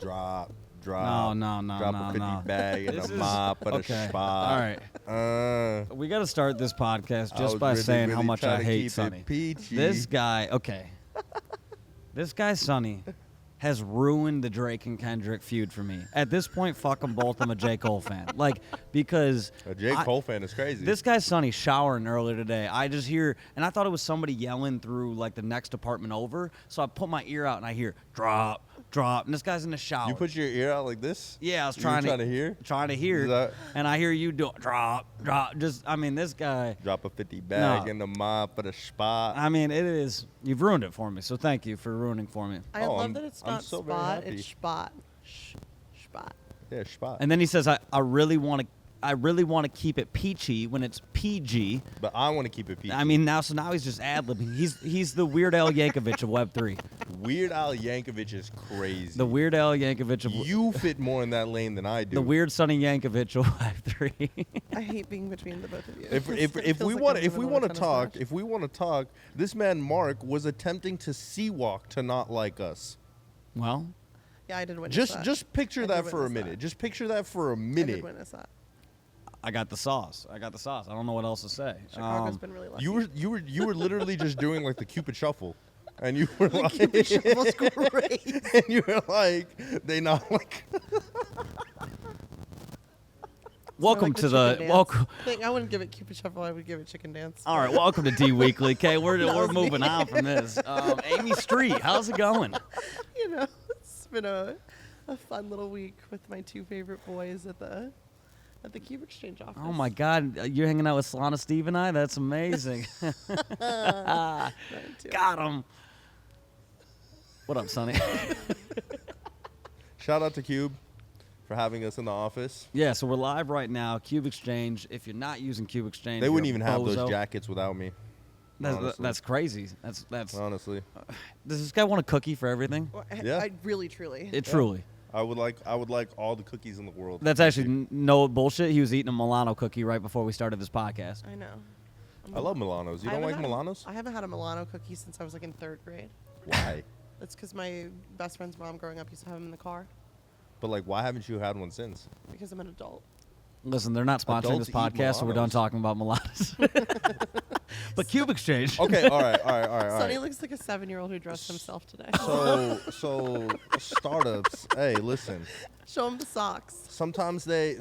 Drop. No. Drop a 50 bag and a mop and a spot. All right. We got to start this podcast just by really, saying how really much I trying to hate keep it Sonny. peachy. This guy, this guy Sonny has ruined the Drake and Kendrick feud for me. At this point, fuck them both. I'm a J. Cole fan. Because A J. Cole fan is crazy. this guy Sonny showering earlier today. I just hear, and I thought it was somebody yelling through the next apartment over. So I put my ear out and I hear drop, and this guy's in the shower. You put your ear out like this? Yeah, I was You were trying to hear. Trying to hear. Is that- And I hear you do drop. This guy. Drop a 50 bag No. and a mop and a spot. I mean, it is. You've ruined it for me. So thank you for ruining for me. I love I'm- that it's I'm not so very spot, happy. it's spot. Spot. Yeah, spot. And then he says, I really want to keep it peachy when it's PG. But I want to keep it peachy. I mean, now he's just ad-libbing. He's the Weird Al Yankovic of Web3. Weird Al Yankovic is crazy. The Weird Al Yankovic of You fit more in that lane than I do. the Weird Sonny Yankovic of Web3. I hate being between the both of you. If It we feels want like if I'm we in the want to tennis talk, match. if we want to talk, this man Marc was attempting to sea-walk to not like us. Well, Yeah, I did witness that. Just picture I that did for a witness minute. that. Just picture that for a I did minute. witness that. I got the sauce. I don't know what else to say. Chicago's been really lucky. You were literally just doing like the Cupid shuffle, and you were like, Cupid shuffle's great. and you were like, they not like. Welcome Like to chicken the dance. welcome. I wouldn't give it Cupid Shuffle. I would give it Chicken Dance. All right, welcome to D Weekly. Okay, we're was me. moving on from this. Amy Street, how's it going? You know, it's been a fun little week with my two favorite boys at the cube.exchange office. Oh my God, you're hanging out with Solana Steve and I? That's amazing. Mine too. Got him. What up, Sonny? Shout out to Cube for having us in the office. Yeah, so we're live right now. Cube Exchange. If you're not using Cube Exchange, They wouldn't you're even a have bozo. those jackets without me. honestly. That's crazy. That's. Honestly, Does this guy want a cookie for everything? Well, Yeah. I really, truly. It truly. I would like all the cookies in the world. That's actually no bullshit. He was eating a Milano cookie right before we started this podcast. I know. I love Milanos. You I don't like haven't had Milanos? I haven't had a Milano cookie since I was in 3rd grade. Why? That's because my best friend's mom growing up used to have them in the car But why haven't you had one since? because I'm an adult. Listen, they're not sponsoring Adults this eat podcast, so we're done Milanos. talking about Milanos. But Cube Exchange. Okay, all right. Sonny looks like a 7-year-old who dressed himself today. So startups. Hey, listen. Show him the socks. Sometimes they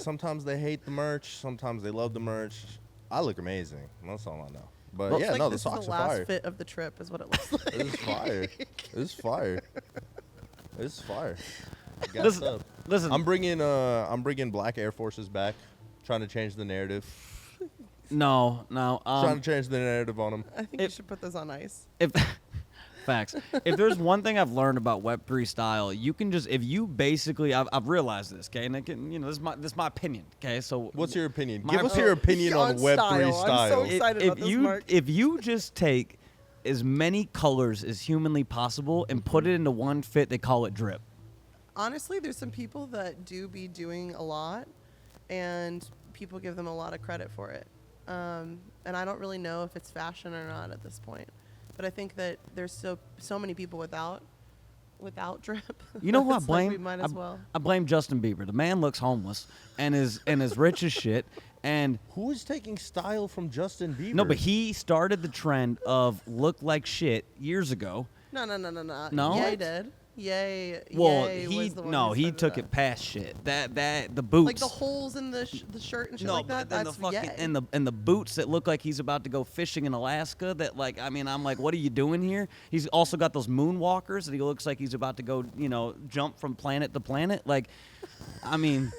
hate the merch. Sometimes they love the merch. I look amazing. That's all I know. But Well, yeah, It's like no, the this is socks the are last fire. fit of the trip is what it looks like. This is fire. This is fire. This is fire. Gassed Listen, up. listen. I'm bringing black Air Forces back. Trying to change the narrative. No. Trying to change the narrative on them. I think you should put those on ice. If facts. If there's one thing I've learned about Web3 style, you can just if you basically I've realized this, okay, and it can, this is my opinion, okay. So What's your opinion? My- Give us your opinion on on Web3 style. style. I'm so excited about this, Marc. if you just take as many colors as humanly possible and put it into one fit, they call it drip. Honestly, there's some people that do be doing a lot, and people give them a lot of credit for it. And I don't really know if it's fashion or not at this point. But I think that there's so many people without drip. You know who I It's like blame? we might as well. I blame Justin Bieber. The man looks homeless and is rich as shit. And Who is taking style from Justin Bieber? no, but he started the trend of look like shit years ago. No. No? Ye did. Ye. Well, Ye he was the one who he started took that. it past shit. That the boots. Like the holes in the shirt and shit no, like but that. then That's the fucking Ye. and the boots that look like he's about to go fishing in Alaska. That I'm like, what are you doing here? He's also got those moonwalkers that he looks like he's about to go, jump from planet to planet. Like, I mean,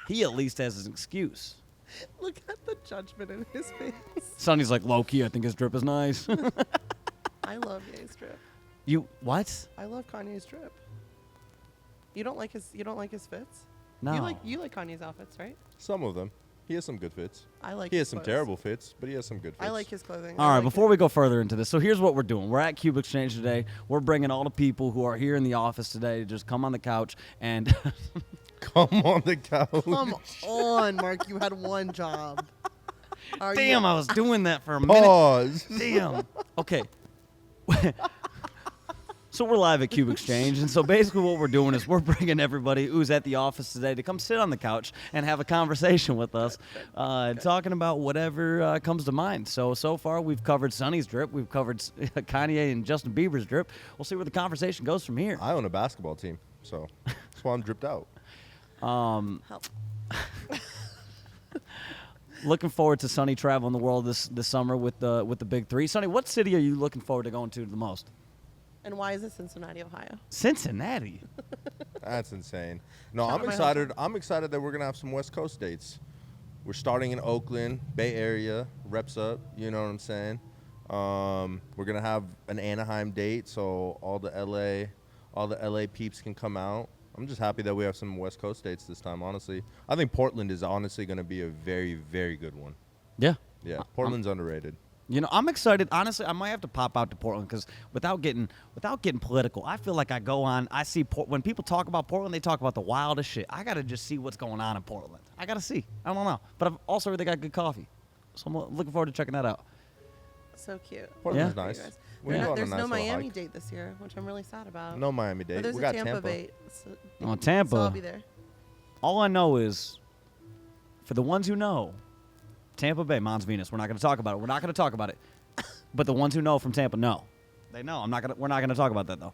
he at least has an excuse. Look at the judgment in his face. Sonny's like, low key, I think his drip is nice. I love Ye's drip. You what? I love Kanye's drip. You don't like his fits? No. You like Kanye's outfits, right? Some of them. He has some good fits. I like. He his has some clothes. terrible fits, but he has some good fits. I like his clothing. All I right, like before we go further into this, so here's what we're doing. We're at Cube Exchange today. We're bringing all the people who are here in the office today to just come on the couch and Come on the couch. Come on, Marc. You had one job. Are you- damn, I was doing that for a minute. Pause. Damn. Okay. So we're live at Cube Exchange, and so basically what we're doing is we're bringing everybody who's at the office today to come sit on the couch and have a conversation with us, talking about whatever comes to mind. So far we've covered Sonny's drip, we've covered Kanye and Justin Bieber's drip. We'll see where the conversation goes from here. I own a basketball team, so that's why I'm dripped out. Help. Looking forward to Sonny traveling the world this summer with the big three. Sonny, what city are you looking forward to going to the most? And why is it Cincinnati, Ohio? Cincinnati. That's insane. No, Shout out I'm my excited. I'm excited that we're gonna have some West Coast dates. We're starting in Oakland, Bay Area, reps up. You know what I'm saying? We're gonna have an Anaheim date, so all the LA peeps can come out. I'm just happy that we have some West Coast dates this time. Honestly, I think Portland is honestly gonna be a very, very good one. Yeah. Yeah, Portland's underrated. You know, I'm excited. Honestly, I might have to pop out to Portland because without getting political, I feel like I see when people talk about Portland, they talk about the wildest shit. I gotta just see what's going on in Portland. I gotta see. I don't know, but I've also heard they got good coffee, so I'm looking forward to checking that out. So cute. Portland's Yeah. nice. You guys. We can go on a There's nice no little Miami hike. date this year, which I'm really sad about. No Miami But date. there's We a got Tampa Tampa. date. So Oh, Tampa. So I'll be there. All I know is, for the ones who know, Tampa Bay, Maanz Venus. We're not gonna talk about it. We're not gonna talk about it. But the ones who know from Tampa know. They know. We're not gonna talk about that though.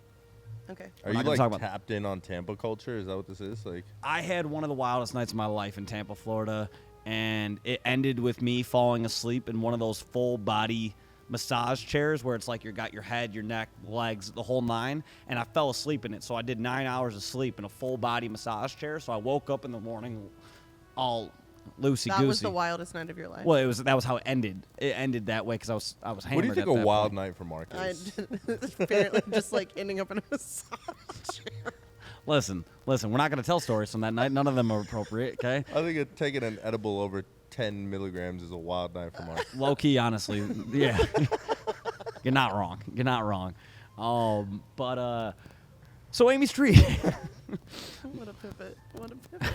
Okay. Are not you gonna like talk about tapped in on Tampa culture? Is that what this is? Like, I had one of the wildest nights of my life in Tampa, Florida, and it ended with me falling asleep in one of those full body massage chairs where it's like you got your head, your neck, legs, the whole nine, and I fell asleep in it. So I did 9 hours of sleep in a full body massage chair. So I woke up in the morning all loosey goosey. That was the wildest night of your life. Well, that was how it ended. It ended that way because I was hammered. what do you think at a that wild point. night for Marc is? Apparently just like ending up in a massage chair. Listen, we're not going to tell stories from that night. None of them are appropriate, okay? I think taking an edible over 10 milligrams is a wild night for Marc. Low key, honestly, yeah. You're not wrong. You're not wrong. So Amy Street, What a pivot. What a pivot.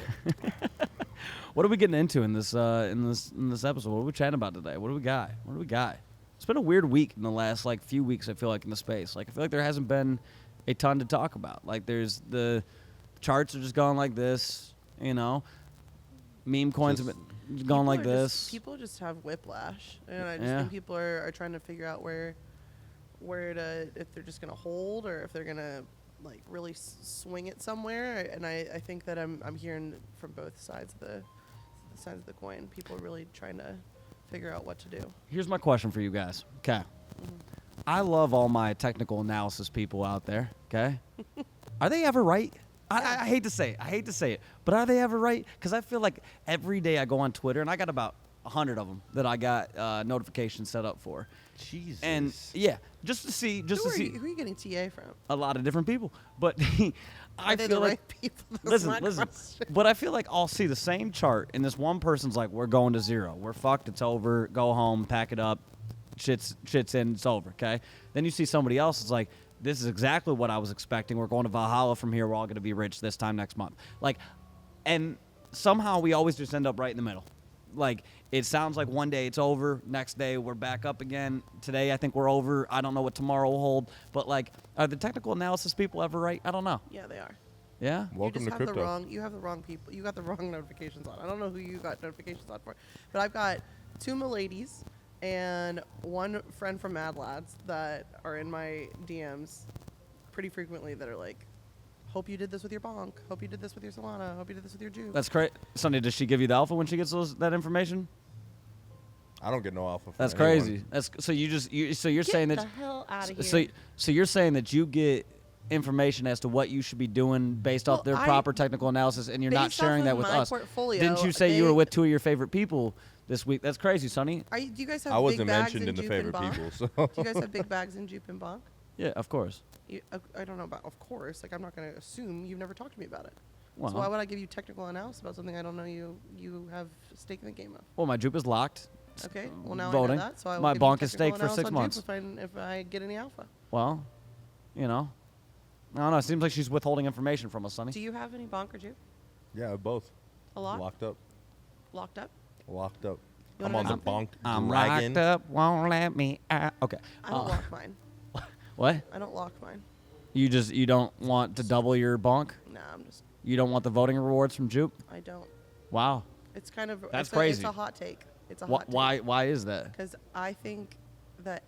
what are we getting into in this episode? What are we chatting about today? What do we got? It's been a weird week in the last few weeks. I feel like in the space. I feel like there hasn't been a ton to talk about. There's the charts are just going like this. You know, meme coins have been going like this. People just have whiplash, and I just Yeah. think people are trying to figure out where to, if they're just gonna hold or if they're gonna really swing it somewhere. And I think that I'm hearing from both sides of the coin. People are really trying to figure out what to do. Here's my question for you guys. Okay. I love all my technical analysis people out there. Okay. Are they ever right? I hate to say it. But are they ever right? Because I feel like every day I go on Twitter, and I got about 100 of them that I got notifications set up for. Jesus. And yeah, just to see. Who are you getting TA from? A lot of different people. But I Are they feel the like right people? That's my listen. question. But I feel like I'll see the same chart, and this one person's like, "We're going to zero. We're fucked. It's over. Go home. Pack it up. Shit's in. It's over." Okay. Then you see somebody else. It's like, "This is exactly what I was expecting. We're going to Valhalla from here. We're all going to be rich this time next month." And somehow we always just end up right in the middle. It sounds like one day it's over, next day we're back up again. Today I think we're over. I don't know what tomorrow will hold. But are the technical analysis people ever right? I don't know. Yeah, they are. Yeah? Welcome you to just have crypto. you have the wrong people. You got the wrong notifications on. I don't know who you got notifications on for, but I've got 2 miladies and 1 friend from Mad Lads that are in my DMs pretty frequently that are like, "Hope you did this with your bonk. Hope you did this with your Solana. Hope you did this with your juke." That's great. Sonny, does she give you the alpha when she gets that information? I don't get no alpha from That's anyone. crazy. So you're Get saying the that hell out of here. so you're saying that you get information as to what you should be doing based off their Well, proper technical analysis, and you're not based off sharing of that with my us. portfolio, Didn't you say you were they- with 2 of your favorite people this week? That's crazy, Sonny. Do you guys have I big wasn't bags mentioned in the jupe and favorite bonk? people, so. Do you guys have big bags in jupe and bonk? Yeah, of course. I don't know about, of course. I'm not going to assume you've never talked to me about it. Well, So why would I give you technical analysis about something I don't know you have stake in the game of? well, my jupe is locked. Okay, well now I voting. know that, so I will My give you bonk is technical staked for 6 analysis on months. Jupe if I get any alpha. Well, I don't know. It seems like she's withholding information from us, Sonny. Do you have any bonk or jupe? Yeah, both. A lot? Locked up. Locked up? Locked up. You I'm wanna on know the bonk I'm dragon. locked up, won't let me out. Okay. I don't lock mine. What? I don't lock mine. You don't want to double your bonk? Nah, I'm just. You don't want the voting rewards from Jupe? I don't. Wow. It's kind of. That's it's crazy. It's a hot take. It's a hot take. Why is that? Because I think that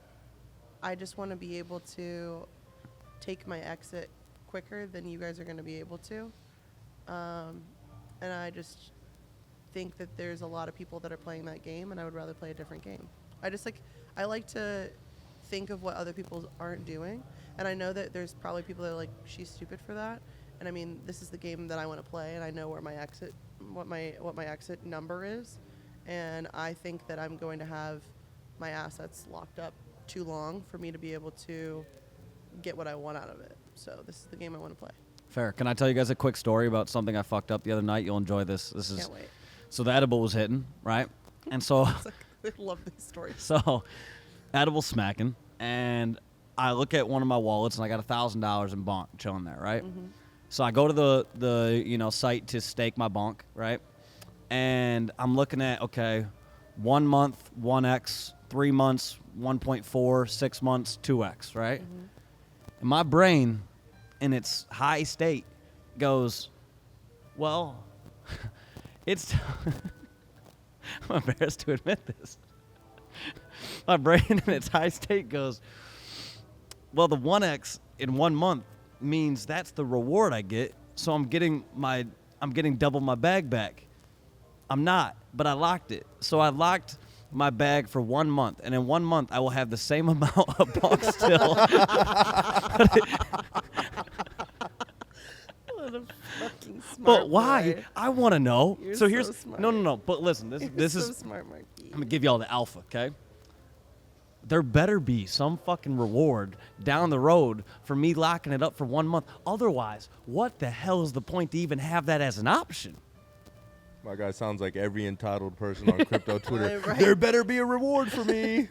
I just want to be able to take my exit quicker than you guys are going to be able to. And I just think that there's a lot of people that are playing that game, and I would rather play a different game. I like to think of what other people aren't doing, and I know that there's probably people that are like, she's stupid for that. And I mean, this is the game that I want to play, and I know where my exit, what my exit number is, and I think that I'm going to have my assets locked up too long for me to be able to get what I want out of it. So this is the game I want to play. Fair. Can I tell you guys a quick story about something I fucked up the other night? You'll enjoy this. Can't wait. So the edible was hitting, right? And so It's like, I love these stories. So, edible smacking, and I look at one of my wallets, and I got $1,000 in bonk chilling there, right? Mm-hmm. So I go to the site to stake my bonk, right? And I'm looking at 1 month 1x, 3 months 1.4, 6 months 2x, right? Mm-hmm. And my brain, in its high state, goes, well, it's. I'm embarrassed to admit this. My brain in its high state goes, well, the 1x in 1 month means that's the reward I get, so I'm getting double my bag back. I'm not, but I locked it. So I locked my bag for 1 month, and in 1 month I will have the same amount of bonk still. What a fucking smart But why? boy. I want to know. You're So so here's smart. no. But listen, this You're this so is. smart, Marky. I'm gonna give y'all the alpha, okay? There better be some fucking reward down the road for me locking it up for 1 month. Otherwise, what the hell is the point to even have that as an option? My guy sounds like every entitled person on crypto Twitter. Right. There better be a reward for me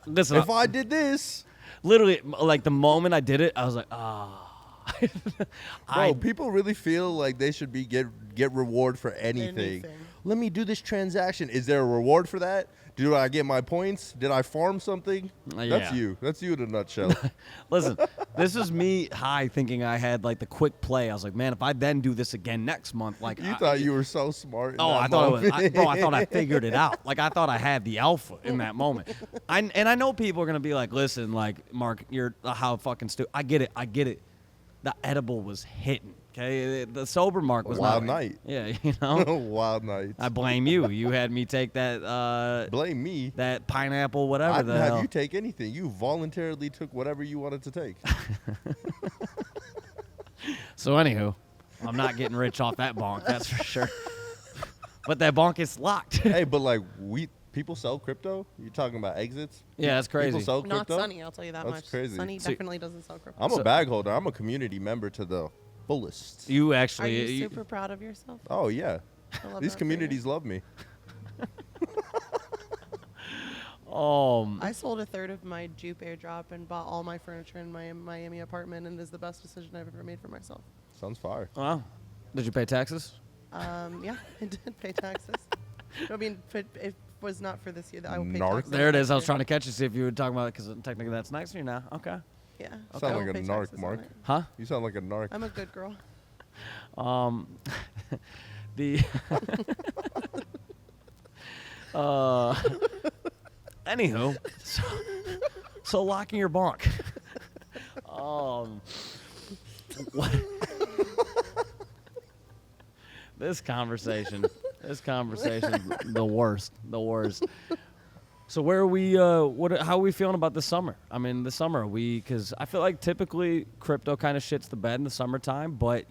Listen, if I did this. literally, like the moment I did it, I was like, Bro, people really feel like they should be get reward for anything. Anything. Let me do this transaction. Is there a reward for that? Do I get my points? Did I farm something? That's Yeah. you. That's you in a nutshell. Listen, this is me high thinking I had like the quick play. I was like, man, if I then do this again next month, like You thought you were so smart. In Oh, that I thought moment. I thought I figured it out. Like I thought I had the alpha in that moment. And I know people are gonna be like, listen, like Mark, you're how fucking stupid. I get it. The edible was hitting. Okay, the sober Mark was Wild not. night. Yeah, you know. Wild night. I blame you. You had me take that Blame me. that pineapple, whatever I the didn't have hell. you take anything. You voluntarily took whatever you wanted to take. So anywho, I'm not getting rich off that bonk. That's for sure. But that bonk is locked. Hey, but like people sell crypto? You talking about exits? Yeah, that's crazy. People sell Not crypto? Sunny, I'll tell you that That's much. crazy. Sunny So- definitely doesn't sell crypto. I'm a bag holder. I'm a community member to the fullest. You Are actually. you super proud of yourself? Oh yeah. I love These that for you. communities love me. I sold a third of my Jupe airdrop and bought all my furniture in my Miami apartment, and it is the best decision I've ever made for myself. Sounds fire. Wow. Did you pay taxes? Yeah, I did pay taxes. I mean, if it was not for this year, I will pay Narc. taxes. There it is. I was next trying to catch you, see if you were talking about it, because technically that's next year now. Okay. year. Yeah. Sound I like will a pay narc, taxes on Mark. it. Huh? You sound like a narc. I'm a good girl. The anywho, so locking your bonk. What? This conversation, the worst. So where are we? How are we feeling about this summer? I mean, this summer because I feel like typically crypto kind of shits the bed in the summertime, but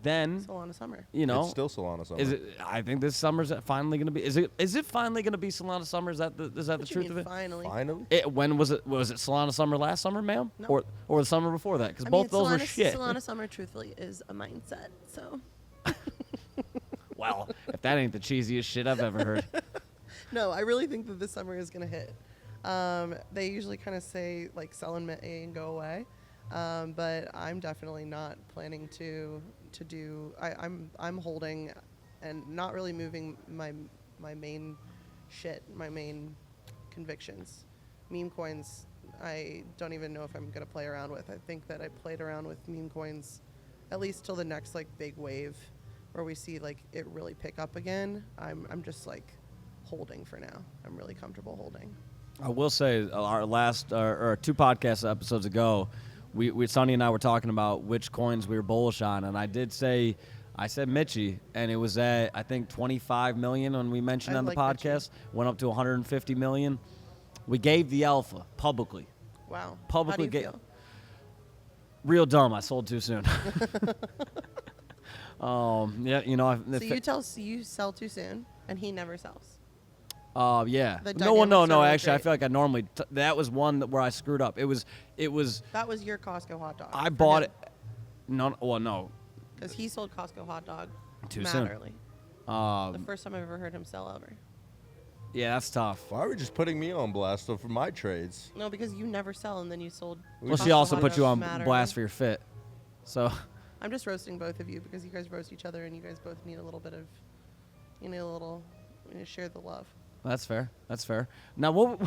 then Solana summer. you know It's still Solana summer. is it? I think this summer's finally going to be. Is it finally going to be Solana summer? Is that the What you truth mean, of it? finally? Finally? When was it? Was it Solana summer last summer, ma'am? No. Or the summer before that? Because I both mean, those were Solana, shit. Solana summer, truthfully, is a mindset. So Well, if that ain't the cheesiest shit I've ever heard. no, I really think that this summer is gonna hit. They usually kind of say like sell in May and go away, but I'm definitely not planning to do. I'm holding and not really moving my main shit, my main convictions. Meme coins I don't even know if I'm gonna play around with. I think that I played around with meme coins at least till the next like big wave where we see like it really pick up again. I'm just like holding for now. I'm really comfortable holding. I will say our last or 2 podcast episodes ago, we Sonny and I were talking about which coins we were bullish on, and I said Mitchie, and it was at I think 25 million when we mentioned I on the like podcast. Went up to 150 million. We gave the alpha publicly. Wow. Publicly How do you feel? Real dumb. I sold too soon. Yeah, you know. So you sell too soon, and he never sells. Yeah. The No, dynamics are really actually, I great. feel like I normally. That was one where I screwed up. It was. That was your Costco hot dog. I bought it. No. Because he sold Costco hot dog Too mad soon. early. The first time I've ever heard him sell ever. Yeah, that's tough. Why are we just putting me on blast for my trades? No, because you never sell, and then you sold. Well, she Costco also hot put you dogs on mad blast for early. your fit. So. I'm just roasting both of you because you guys roast each other, and you guys both need a little bit of, share the love. That's fair. That's fair. Now, what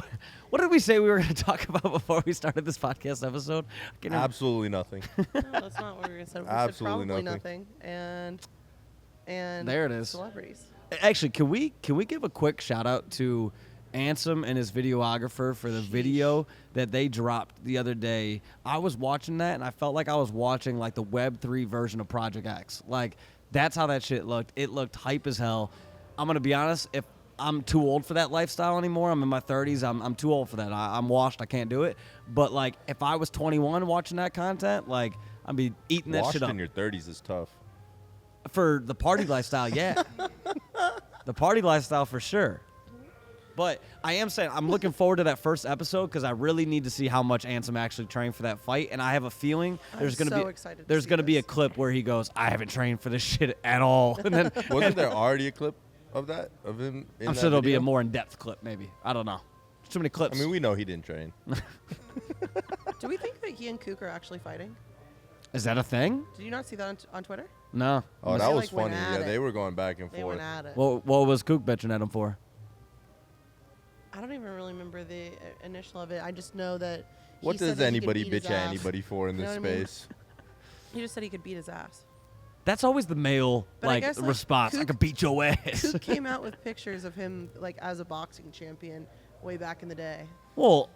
did we say we were going to talk about before we started this podcast episode? I can't remember. Absolutely nothing. No, that's not what we were gonna say. We said Absolutely probably nothing. nothing. And There it is. Celebrities. Actually, can we give a quick shout out to Ansem and his videographer for the video that they dropped the other day? I was watching that and I felt like I was watching like the Web3 version of Project X. Like that's how that shit looked. It looked hype as hell. I'm gonna be honest, if I'm too old for that lifestyle anymore. I'm in my 30s. I'm too old for that. I'm washed. I can't do it. But like, if I was 21 watching that content, like, I'd be eating that Washed shit up. in your 30s is tough. For the party lifestyle, yeah. The party lifestyle for sure. But I am saying I'm looking forward to that first episode because I really need to see how much Ansem actually trained for that fight, and I have a feeling there's I'm gonna so be excited to there's see gonna be a this. clip where he goes, "I haven't trained for this shit at all," and then Wasn't there already a clip of that of him? In I'm that sure there'll be a video? more in-depth clip, maybe. I don't know. There's too many clips. I mean, we know he didn't train. Do we think that he and Kook are actually fighting? Is that a thing? Did you not see that on Twitter? No. Oh, They, that was like, went funny. at Yeah, it. they were going back and They forth. went at it. What was Kook bitching at him for? I don't even really remember the initial of it. I just know that. What he said does that he could anybody beat his bitch at ass. anybody for in You this know what I mean? space? He just said he could beat his ass. That's always the male But I like guess, like, response. I Kook- could beat your ass. Kook came out with pictures of him like as a boxing champion way back in the day. Well,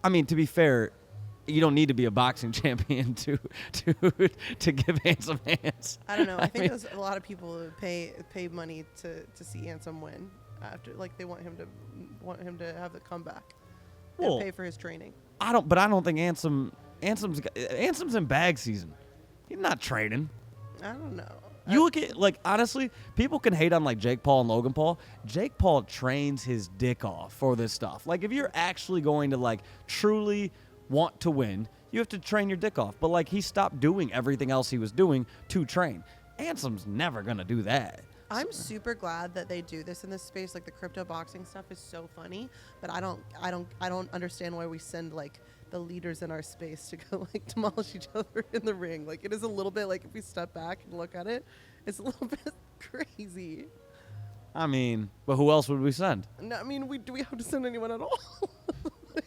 I mean, to be fair, you don't need to be a boxing champion to give handsome hands. I don't know. I think mean, there's a lot of people who pay money to see Ansem win after like they want him to have the comeback Well, and pay for his training. I don't think Ansem's in bag season. He's not training. I don't know. You look at, like, honestly, people can hate on, like, Jake Paul and Logan Paul. Jake Paul trains his dick off for this stuff. Like, if you're actually going to, like, truly want to win, you have to train your dick off. But, like, he stopped doing everything else he was doing to train. Ansem's never going to do that. I'm super glad that they do this in this space. Like the crypto boxing stuff is so funny, but I don't understand why we send like the leaders in our space to go like demolish each other in the ring. Like it is a little bit like if we step back and look at it, it's a little bit crazy. I mean, but who else would we send? No, I mean, do we have to send anyone at all? Like,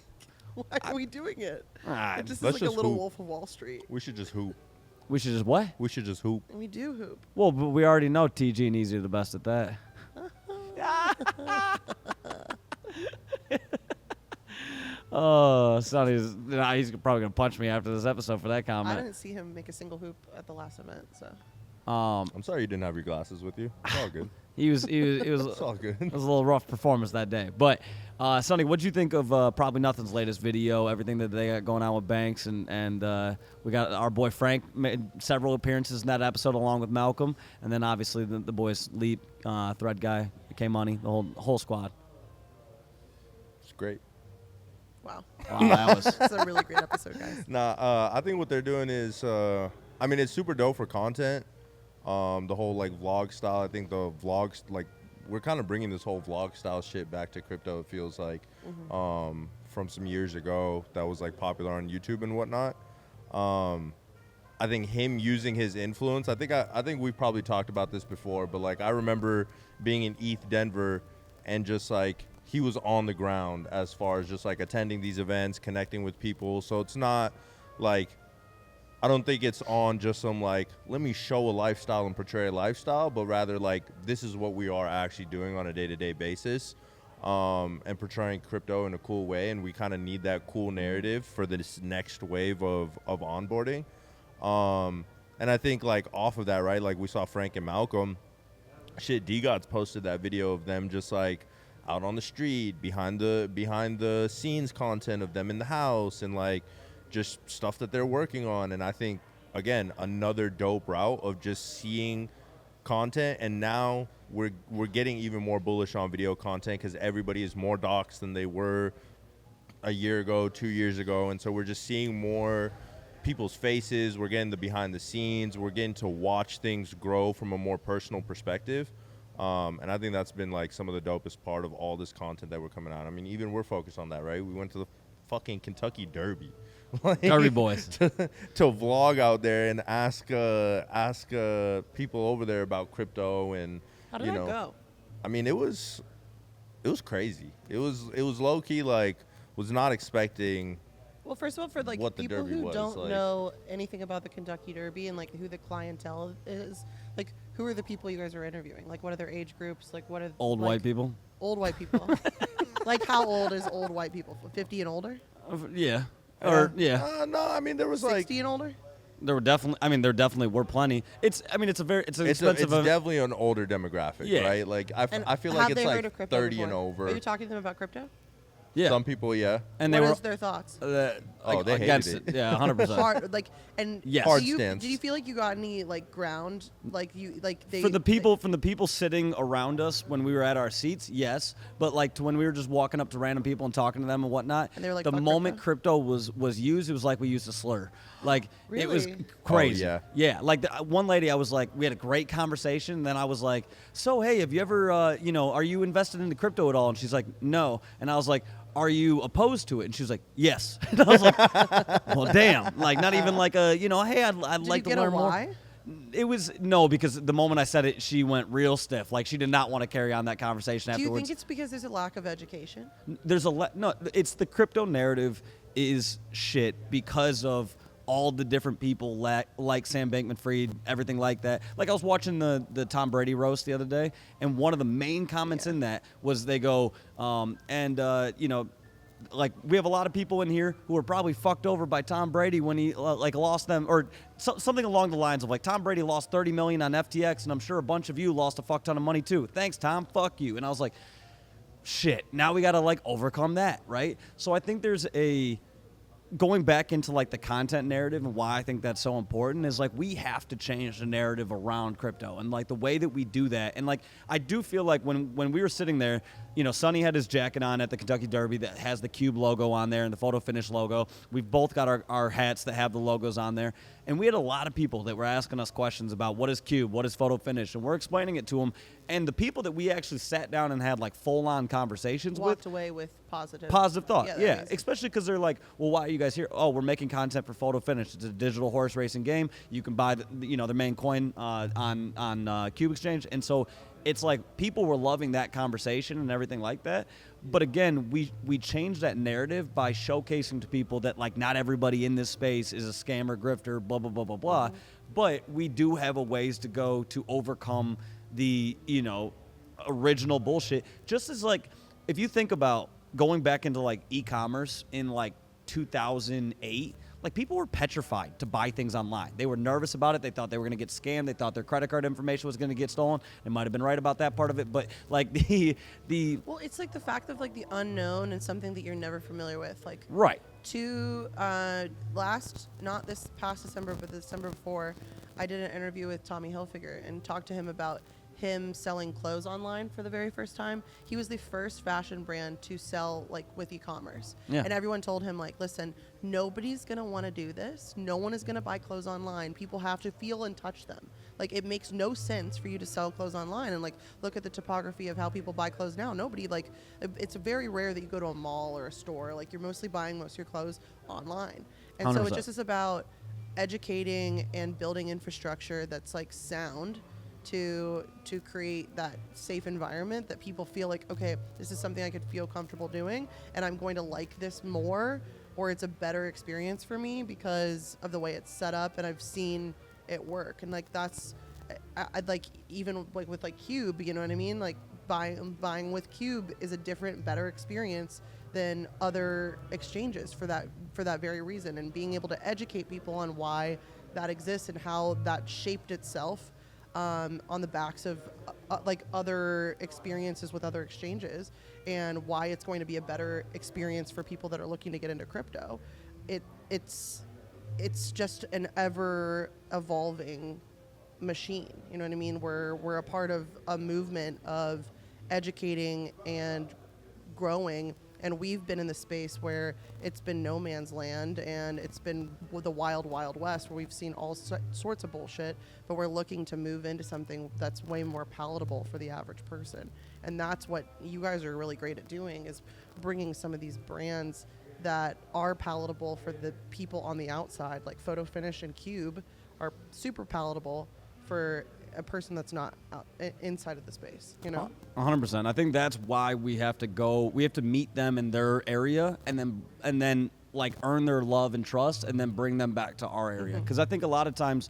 why are we doing it? It just is Let's like a just little hoop. Wolf of Wall Street. We should just hoop. We should just what? We should just hoop. And we do hoop. Well, but we already know TG and Easy are the best at that. Oh, Sonny's he's probably gonna punch me after this episode for that I comment. didn't see him make a single hoop at the last event, so. I'm sorry you didn't have your glasses with you. It's all good. It was It's all good. It was a little rough performance that day. But, Sonny, what'd you think of Probably Nothing's latest video, everything that they got going on with Banks? And we got our boy Frank made several appearances in that episode along with Malcolm. And then, obviously, the boys Leap, Thread Guy, K-Money, the whole squad. It's great. Wow. Wow, that was... It's a really great episode, guys. Nah, I think what they're doing is, I mean, it's super dope for content. The whole like vlog style. I think the vlogs, like, we're kind of bringing this whole vlog style shit back to crypto. It feels like, from some years ago that was like popular on YouTube and whatnot. I think him using his influence. I think we've probably talked about this before, but like I remember being in ETH Denver and just like he was on the ground as far as just like attending these events, connecting with people. So it's not like, I don't think it's on just some like, let me show a lifestyle and portray a lifestyle, but rather like, this is what we are actually doing on a day-to-day basis, and portraying crypto in a cool way. And we kind of need that cool narrative for this next wave of onboarding. And I think like off of that, right, like we saw Frank and Malcolm, shit, DeGods posted that video of them just like out on the street, behind the scenes content of them in the house, and like just stuff that they're working on. And I think, again, another dope route of just seeing content. And now we're getting even more bullish on video content because everybody is more doxxed than they were a year ago, 2 years ago. And so we're just seeing more people's faces. We're getting the behind the scenes. We're getting to watch things grow from a more personal perspective. And I think that's been like some of the dopest part of all this content that we're coming out. I mean, even we're focused on that, right? We went to the fucking Kentucky Derby. Like, Derby boys. to vlog out there and ask people over there about crypto. And How did that go? I mean, it was crazy. It was low key, like, was not expecting. Well, first of all, for like what the people Derby who was, don't like- know anything about the Kentucky Derby and like who the clientele is, like who are the people you guys are interviewing? Like what are their age groups? Like what are Old like, white people. Old white people. Like how old is old white people? 50 and older? Yeah. Or yeah, No, I mean, there was 60 like. and older? there were definitely. I mean, there definitely were plenty. It's an expensive. It's definitely an older demographic, Yeah. right? Like And I feel have like it's they heard like of crypto 30 and before? over. Are you talking to them about crypto? Yeah. Some people, yeah. And What they were is their thoughts? Oh, they hated against it. Yeah, 100%. Hard, like and Yes. do Hard you, stance. Did you feel like you got any like ground? Like you like they From the people sitting around us when we were at our seats, yes. But like when we were just walking up to random people and talking to them and whatnot, And they were like, the "Fuck moment crypto?" crypto was used, it was like we used a slur. Like it was Really? crazy. Oh, Yeah. Like one lady, I was like, we had a great conversation. And then I was like, so hey, have you ever, are you invested into crypto at all? And she's like, no. And I was like, are you opposed to it? And she was like, yes. And I was like, well, damn. Like, not even like a, hey, I'd Did like you to get learn a more. why? It was, no, because the moment I said it, she went real stiff. Like, she did not want to carry on that conversation Do you afterwards. think it's because there's a lack of education? No, it's the crypto narrative is shit because of all the different people like Sam Bankman-Fried, everything like that. Like I was watching the Tom Brady roast the other day, and one of the main comments in that was they go, like we have a lot of people in here who were probably fucked over by Tom Brady when he like lost them, or something along the lines of like Tom Brady lost $30 million on FTX, and I'm sure a bunch of you lost a fuck ton of money too. Thanks, Tom. Fuck you. And I was like, shit. Now we got to like overcome that, right? So I think there's going back into like the content narrative and why I think that's so important is like we have to change the narrative around crypto and like the way that we do that. And like I do feel like when we were sitting there, Sonny had his jacket on at the Kentucky Derby that has the Cube logo on there and the photo finish logo. We've both got our hats that have the logos on there. And we had a lot of people that were asking us questions about what is Cube, what is photo finish, and we're explaining it to them. And the people that we actually sat down and had like full-on conversations Walked with, away with positive thought, that yeah. means- Especially because they're like, well, why are you guys here? Oh, we're making content for photo finish. It's a digital horse racing game. You can buy their main coin on cube.exchange, and so it's like people were loving that conversation and everything like that. But again, we changed that narrative by showcasing to people that like not everybody in this space is a scammer, grifter, blah blah blah blah blah. Mm-hmm. But we do have a ways to go to overcome the original bullshit. Just as like if you think about going back into like e-commerce in like 2008, like people were petrified to buy things online. They were nervous about it. They thought they were going to get scammed. They thought their credit card information was going to get stolen. They might have been right about that part of it, but like the Well, it's like the fact of like the unknown and something that you're never familiar with. Like right. Not this past December, but the December before, I did an interview with Tommy Hilfiger and talked to him about him selling clothes online for the very first time. He was the first fashion brand to sell like with e-commerce. Yeah. And everyone told him like, listen, nobody's going to want to do this. No one is going to buy clothes online. People have to feel and touch them. Like it makes no sense for you to sell clothes online and like look at the topography of how people buy clothes now. Nobody like it's very rare that you go to a mall or a store. Like you're mostly buying most of your clothes online. And so it 100%. just is about educating and building infrastructure that's like sound to create that safe environment that people feel like, okay, this is something I could feel comfortable doing, and I'm going to like this more, or it's a better experience for me because of the way it's set up and I've seen it work. And like that's, I'd like, even like with like Cube, you know what I mean? Like buying with Cube is a different, better experience than other exchanges for that very reason, and being able to educate people on why that exists and how that shaped itself on the backs of like other experiences with other exchanges, and why it's going to be a better experience for people that are looking to get into crypto. It's just an ever evolving machine. You know what I mean? We're a part of a movement of educating and growing, and we've been in the space where it's been no man's land, and it's been the wild, wild west, where we've seen all sorts of bullshit, but we're looking to move into something that's way more palatable for the average person. And that's what you guys are really great at doing, is bringing some of these brands that are palatable for the people on the outside, like Photo Finish and Cube are super palatable for a person that's not inside of the space, you know? 100%. I think that's why we have to meet them in their area, and then like earn their love and trust, and then bring them back to our area. Because I think a lot of times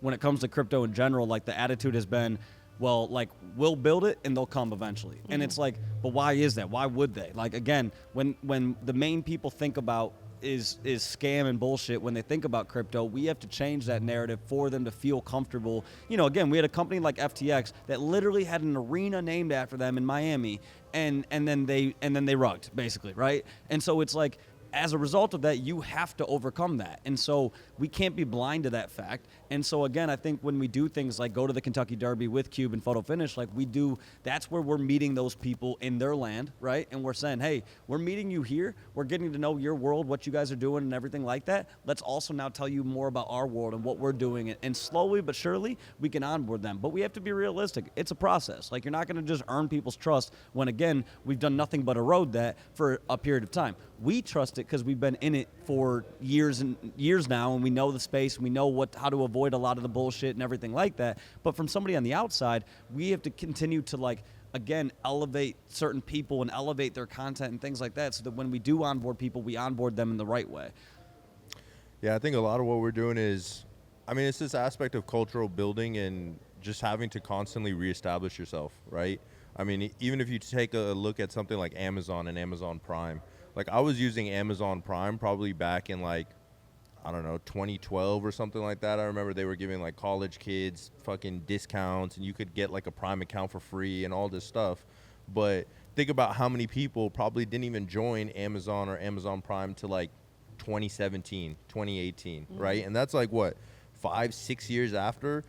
when it comes to crypto in general, like the attitude has been, well, like we'll build it and they'll come eventually. And it's like, but why is that? Why would they? Like, again, when the main people think about is scam and bullshit when they think about crypto, we have to change that narrative for them to feel comfortable. You know, again, we had a company like FTX that literally had an arena named after them in Miami, and then they rugged, basically, right? And so it's like, as a result of that, you have to overcome that. And so we can't be blind to that fact. And so again, I think when we do things like go to the Kentucky Derby with Cube and Photo Finish, like we do, that's where we're meeting those people in their land, right? And we're saying, hey, we're meeting you here. We're getting to know your world, what you guys are doing and everything like that. Let's also now tell you more about our world and what we're doing. And slowly but surely, we can onboard them. But we have to be realistic. It's a process. Like, you're not going to just earn people's trust when, again, we've done nothing but erode that for a period of time. We trust it because we've been in it for years and years now, and we know the space, and we know how to avoid a lot of the bullshit and everything like that. But from somebody on the outside, we have to continue to, like, again, elevate certain people and elevate their content and things like that, so that when we do onboard people, we onboard them in the right way. Yeah, I think a lot of what we're doing is, I mean, it's this aspect of cultural building and just having to constantly reestablish yourself, right? I mean, even if you take a look at something like Amazon and Amazon Prime, like, I was using Amazon Prime probably back in, like, I don't know, 2012 or something like that. I remember they were giving, like, college kids fucking discounts, and you could get, like, a Prime account for free and all this stuff. But think about how many people probably didn't even join Amazon or Amazon Prime to, like, 2017, 2018, right? And that's, like, what, 5-6 years after?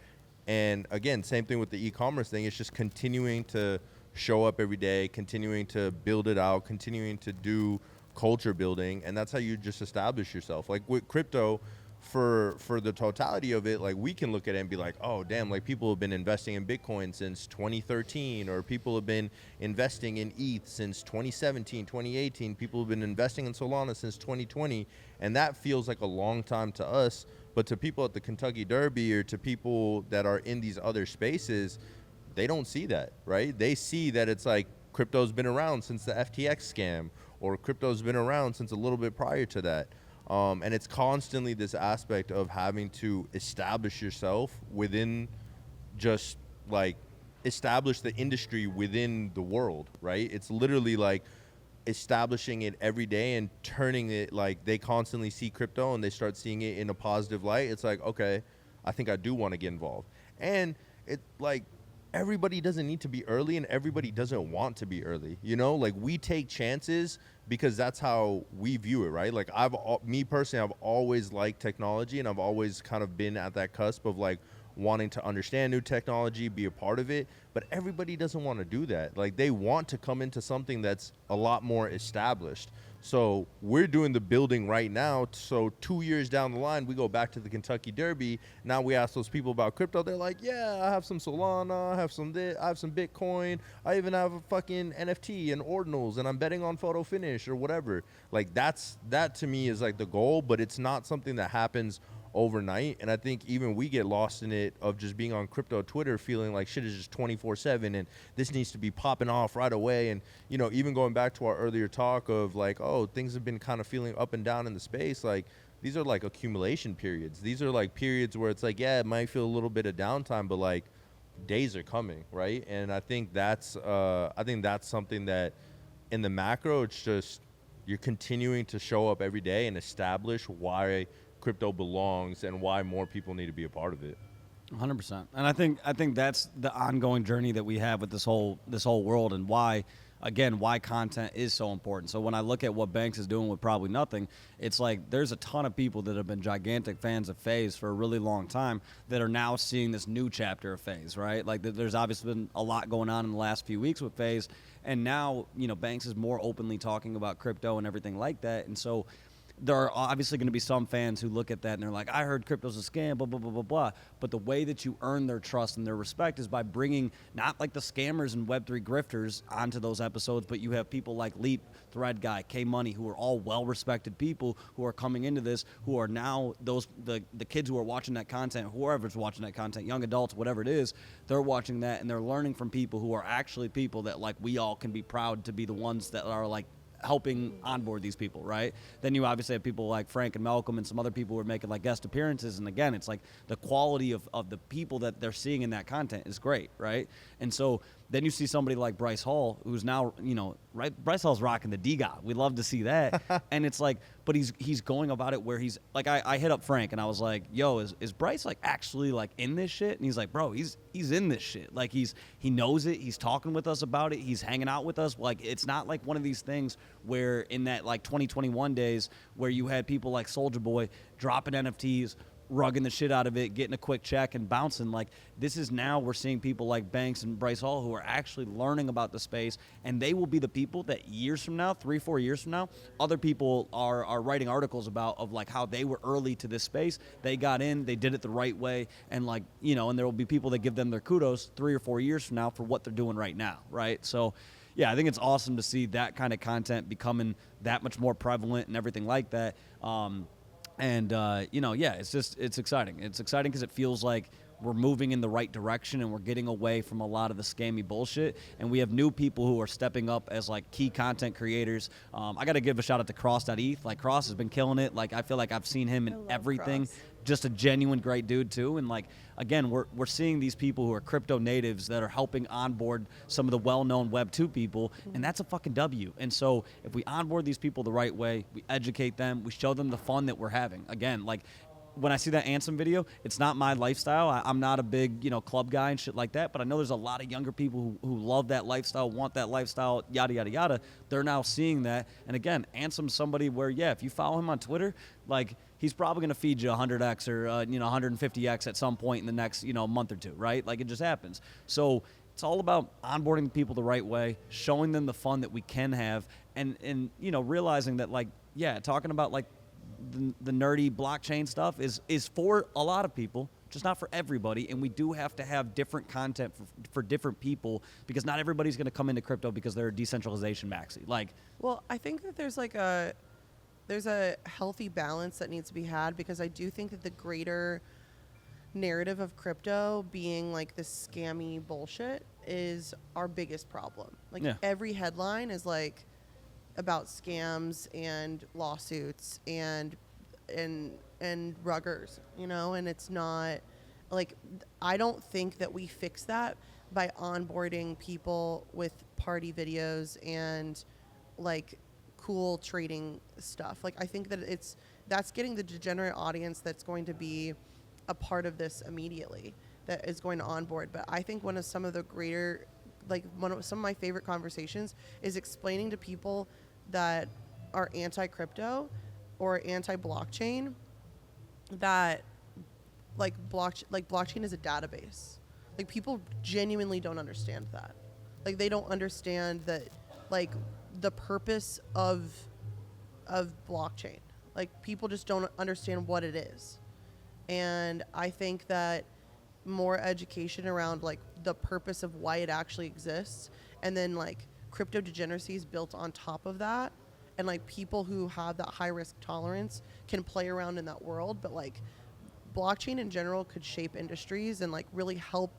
And, again, same thing with the e-commerce thing. It's just continuing to show up every day, continuing to build it out, continuing to do culture building, and that's how you just establish yourself. Like with crypto, for the totality of it, like, we can look at it and be like, oh damn, like, people have been investing in Bitcoin since 2013, or people have been investing in ETH since 2017, 2018, people have been investing in Solana since 2020, and that feels like a long time to us. But to people at the Kentucky Derby, or to people that are in these other spaces, they don't see that, right? They see that it's like crypto's been around since the FTX scam, or crypto's been around since a little bit prior to that. And it's constantly this aspect of having to establish yourself within, just like establish the industry within the world, right? It's literally like establishing it every day and turning it, like, they constantly see crypto and they start seeing it in a positive light. It's like, okay, I think I do want to get involved. And it, like, everybody doesn't need to be early, and everybody doesn't want to be early, you know? Like, we take chances because that's how we view it, right? Like, me personally, I've always liked technology, and I've always kind of been at that cusp of, like, wanting to understand new technology, be a part of it. But everybody doesn't want to do that. Like, they want to come into something that's a lot more established. So we're doing the building right now. So 2 years down the line, we go back to the Kentucky Derby. Now we ask those people about crypto. They're like, yeah, I have some Solana, I have some Bitcoin. I even have a fucking NFT and ordinals, and I'm betting on Photo Finish or whatever. Like, that to me is like the goal, but it's not something that happens overnight. And I think even we get lost in it of just being on crypto Twitter, feeling like shit is just 24/7 and this needs to be popping off right away. And, you know, even going back to our earlier talk of like, oh, things have been kind of feeling up and down in the space. Like, these are like accumulation periods. These are like periods where it's like, yeah, it might feel a little bit of downtime, but like days are coming, right? And I think that's something that in the macro, it's just you're continuing to show up every day and establish why crypto belongs and why more people need to be a part of it. 100%. And I think that's the ongoing journey that we have with this whole world, and why content is so important. So when I look at what Banks is doing with Probably Nothing, it's like there's a ton of people that have been gigantic fans of FaZe for a really long time that are now seeing this new chapter of FaZe, right? Like there's obviously been a lot going on in the last few weeks with FaZe, and now, you know, Banks is more openly talking about crypto and everything like that. And so there are obviously going to be some fans who look at that and they're like, I heard crypto's a scam, blah, blah, blah, blah, blah. But the way that you earn their trust and their respect is by bringing not like the scammers and Web3 grifters onto those episodes, but you have people like Leap, Thread Guy, K Money, who are all well-respected people who are coming into this, who are now the kids who are watching that content, whoever's watching that content, young adults, whatever it is, they're watching that and they're learning from people who are actually people that like we all can be proud to be the ones that are like helping onboard these people, right? Then you obviously have people like Frank and Malcolm and some other people who are making like guest appearances. And again, it's like the quality of the people that they're seeing in that content is great, right? And so then you see somebody like Bryce Hall, who's now, you know, right? Bryce Hall's rocking the DeGod. We love to see that. And it's like, but he's going about it where he's like, I hit up Frank and I was like, yo, is Bryce like actually like in this shit? And he's like, bro, he's in this shit. Like he knows it. He's talking with us about it. He's hanging out with us. Like, it's not like one of these things where in that like 2021 days where you had people like Soulja Boy dropping NFTs, rugging the shit out of it, getting a quick check and bouncing. Like, this is now we're seeing people like Banks and Bryce Hall who are actually learning about the space, and they will be the people that years from now, 3-4 years from now, other people are writing articles about of like how they were early to this space. They got in, they did it the right way, and like, you know, and there will be people that give them their kudos 3 or 4 years from now for what they're doing right now, right? So yeah, I think it's awesome to see that kind of content becoming that much more prevalent and everything like that. You know, yeah, it's exciting. It's exciting because it feels like we're moving in the right direction and we're getting away from a lot of the scammy bullshit. And we have new people who are stepping up as like key content creators. I got to give a shout out to Cross.eth. Like, Cross has been killing it. Like, I feel like I've seen him in everything. Cross. Just a genuine great dude too. And like, again, we're seeing these people who are crypto natives that are helping onboard some of the well-known Web 2 people, and that's a fucking W. And so if we onboard these people the right way, we educate them, we show them the fun that we're having. Again, like, when I see that Ansem video, it's not my lifestyle. I'm not a big, you know, club guy and shit like that, but I know there's a lot of younger people who love that lifestyle, want that lifestyle, yada, yada, yada. They're now seeing that. And again, Ansem's somebody where, yeah, if you follow him on Twitter, like, he's probably going to feed you 100x or, you know, 150x at some point in the next, you know, month or two, right? Like, it just happens. So it's all about onboarding people the right way, showing them the fun that we can have, and you know, realizing that, like, yeah, talking about, like, the nerdy blockchain stuff is for a lot of people, just not for everybody. And we do have to have different content for different people, because not everybody's going to come into crypto because they're a decentralization maxi. Like, well, I think that there's a healthy balance that needs to be had, because I do think that the greater narrative of crypto being like this scammy bullshit is our biggest problem. Like, yeah. Every headline is like about scams and lawsuits and ruggers, you know, and it's not like, I don't think that we fix that by onboarding people with party videos and like cool trading stuff. Like, I think that that's getting the degenerate audience that's going to be a part of this immediately, that is going to onboard. But I think some of my favorite conversations is explaining to people that are anti-crypto or anti-blockchain that blockchain is a database. Like, people genuinely don't understand that. Like, they don't understand that, like, the purpose of blockchain. Like, people just don't understand what it is. And I think that more education around like the purpose of why it actually exists, and then like crypto degeneracy is built on top of that, and like people who have that high risk tolerance can play around in that world, but like blockchain in general could shape industries and like really help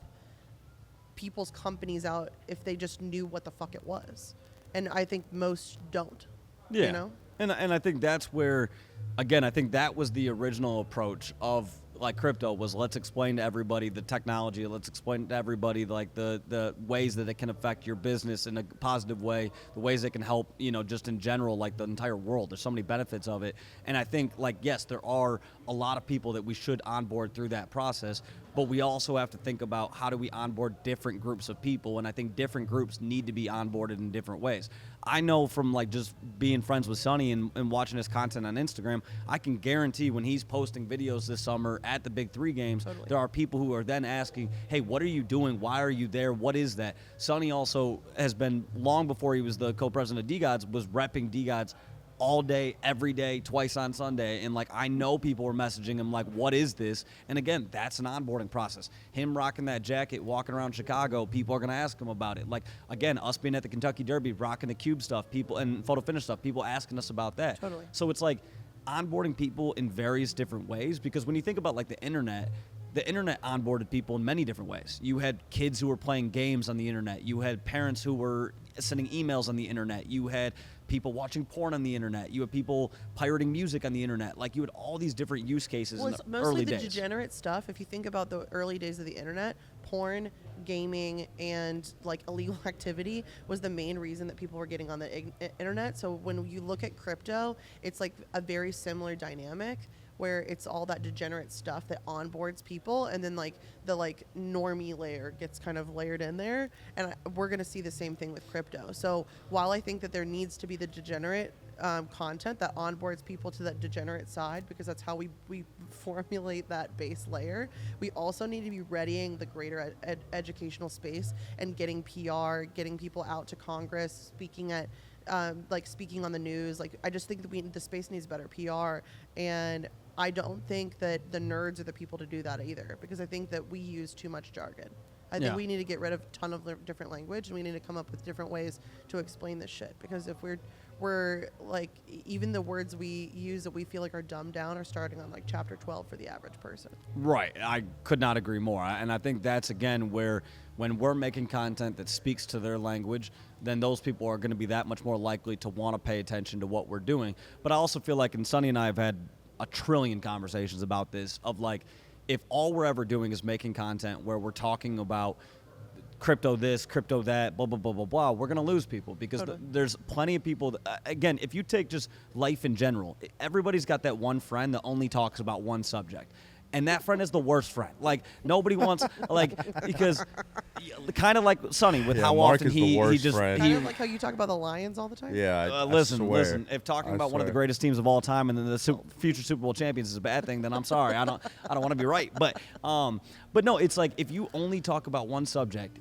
people's companies out if they just knew what the fuck it was. And I think most don't. Yeah. You know? And I think that's where, again, I think that was the original approach of like crypto was let's explain to everybody the technology, let's explain to everybody like the ways that it can affect your business in a positive way, the ways it can help, you know, just in general, like the entire world. There's so many benefits of it. And I think like, yes, there are a lot of people that we should onboard through that process, but we also have to think about how do we onboard different groups of people, and I think different groups need to be onboarded in different ways. I know from like just being friends with Sonny and watching his content on Instagram, I can guarantee when he's posting videos this summer at the Big 3 games, Totally. there are people who are then asking, hey, what are you doing? Why are you there? What is that? Sonny also has been, long before he was the co-president of DeGods, was repping DeGods all day, every day, twice on Sunday. And like, I know people were messaging him like, what is this? And again, that's an onboarding process. Him rocking that jacket, walking around Chicago, people are going to ask him about it. Like, again, us being at the Kentucky Derby, rocking the cube stuff, people and photo finish stuff, people asking us about that. Totally. So it's like onboarding people in various different ways, because when you think about like the internet onboarded people in many different ways. You had kids who were playing games on the internet. You had parents who were sending emails on the internet. You had people watching porn on the internet. You had people pirating music on the internet. Like, you had all these different use cases Well, in it's the mostly early the days. degenerate stuff. If you think about the early days of the internet, porn, gaming, and like illegal activity was the main reason that people were getting on the internet. So when you look at crypto, it's like a very similar dynamic where it's all that degenerate stuff that onboards people, and then like the like normie layer gets kind of layered in there, and we're going to see the same thing with crypto. So while I think that there needs to be the degenerate content that onboards people to that degenerate side, because that's how we formulate that base layer, we also need to be readying the greater educational space and getting PR, getting people out to Congress, speaking at like speaking on the news. Like, I just think that the space needs better PR, and I don't think that the nerds are the people to do that either, because I think that we use too much jargon. I think we need to get rid of a ton of different language, and we need to come up with different ways to explain this shit, because if we're like, even the words we use that we feel like are dumbed down are starting on like chapter 12 for the average person. Right. I could not agree more. And I think that's, again, where when we're making content that speaks to their language, then those people are going to be that much more likely to want to pay attention to what we're doing. But I also feel like, and Sonny and I have had a trillion conversations about this, of like, if all we're ever doing is making content where we're talking about crypto this, crypto that, blah, blah, blah, blah, blah, we're going to lose people, because Totally. there's plenty of people that, again, if you take just life in general, everybody's got that one friend that only talks about one subject. And that friend is the worst friend. Like, nobody wants, like, because kind of like Sonny with how Marc often is the he worst just, friend. Kind of like how you talk about the Lions all the time. Yeah, I listen, swear. if talking I about one of the swear. greatest teams of all time and then the future Super Bowl champions is a bad thing, then I'm sorry. I don't want to be right. But no, it's like, if you only talk about one subject,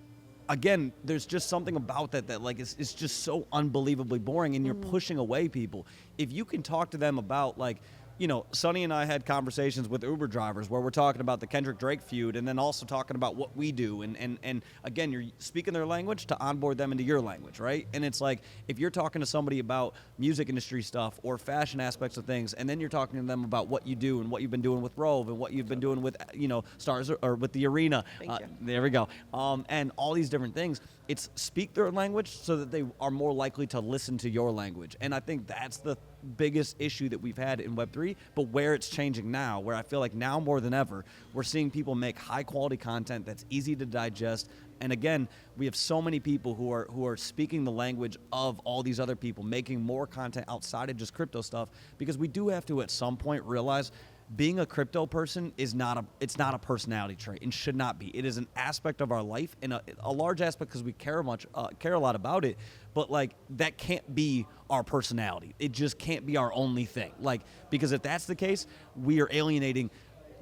again, there's just something about that like it's just so unbelievably boring, and you're pushing away people. If you can talk to them about, like, you know, Sonny and I had conversations with Uber drivers where we're talking about the Kendrick Drake feud, and then also talking about what we do. And again, you're speaking their language to onboard them into your language, right? And it's like, if you're talking to somebody about music industry stuff or fashion aspects of things, and then you're talking to them about what you do and what you've been doing with Rove and what you've been doing with, you know, Stars or with the Arena. Thank you. There we go. And all these different things. It's speak their language so that they are more likely to listen to your language. And I think that's the biggest issue that we've had in Web3, but where it's changing now, where I feel like now more than ever, we're seeing people make high quality content that's easy to digest. And again, we have so many people who are speaking the language of all these other people, making more content outside of just crypto stuff, because we do have to at some point realize being a crypto person is not a personality trait, and should not be. It is an aspect of our life, and a large aspect, because we care a lot about it. But like, that can't be our personality. It just can't be our only thing. Like, because if that's the case, we are alienating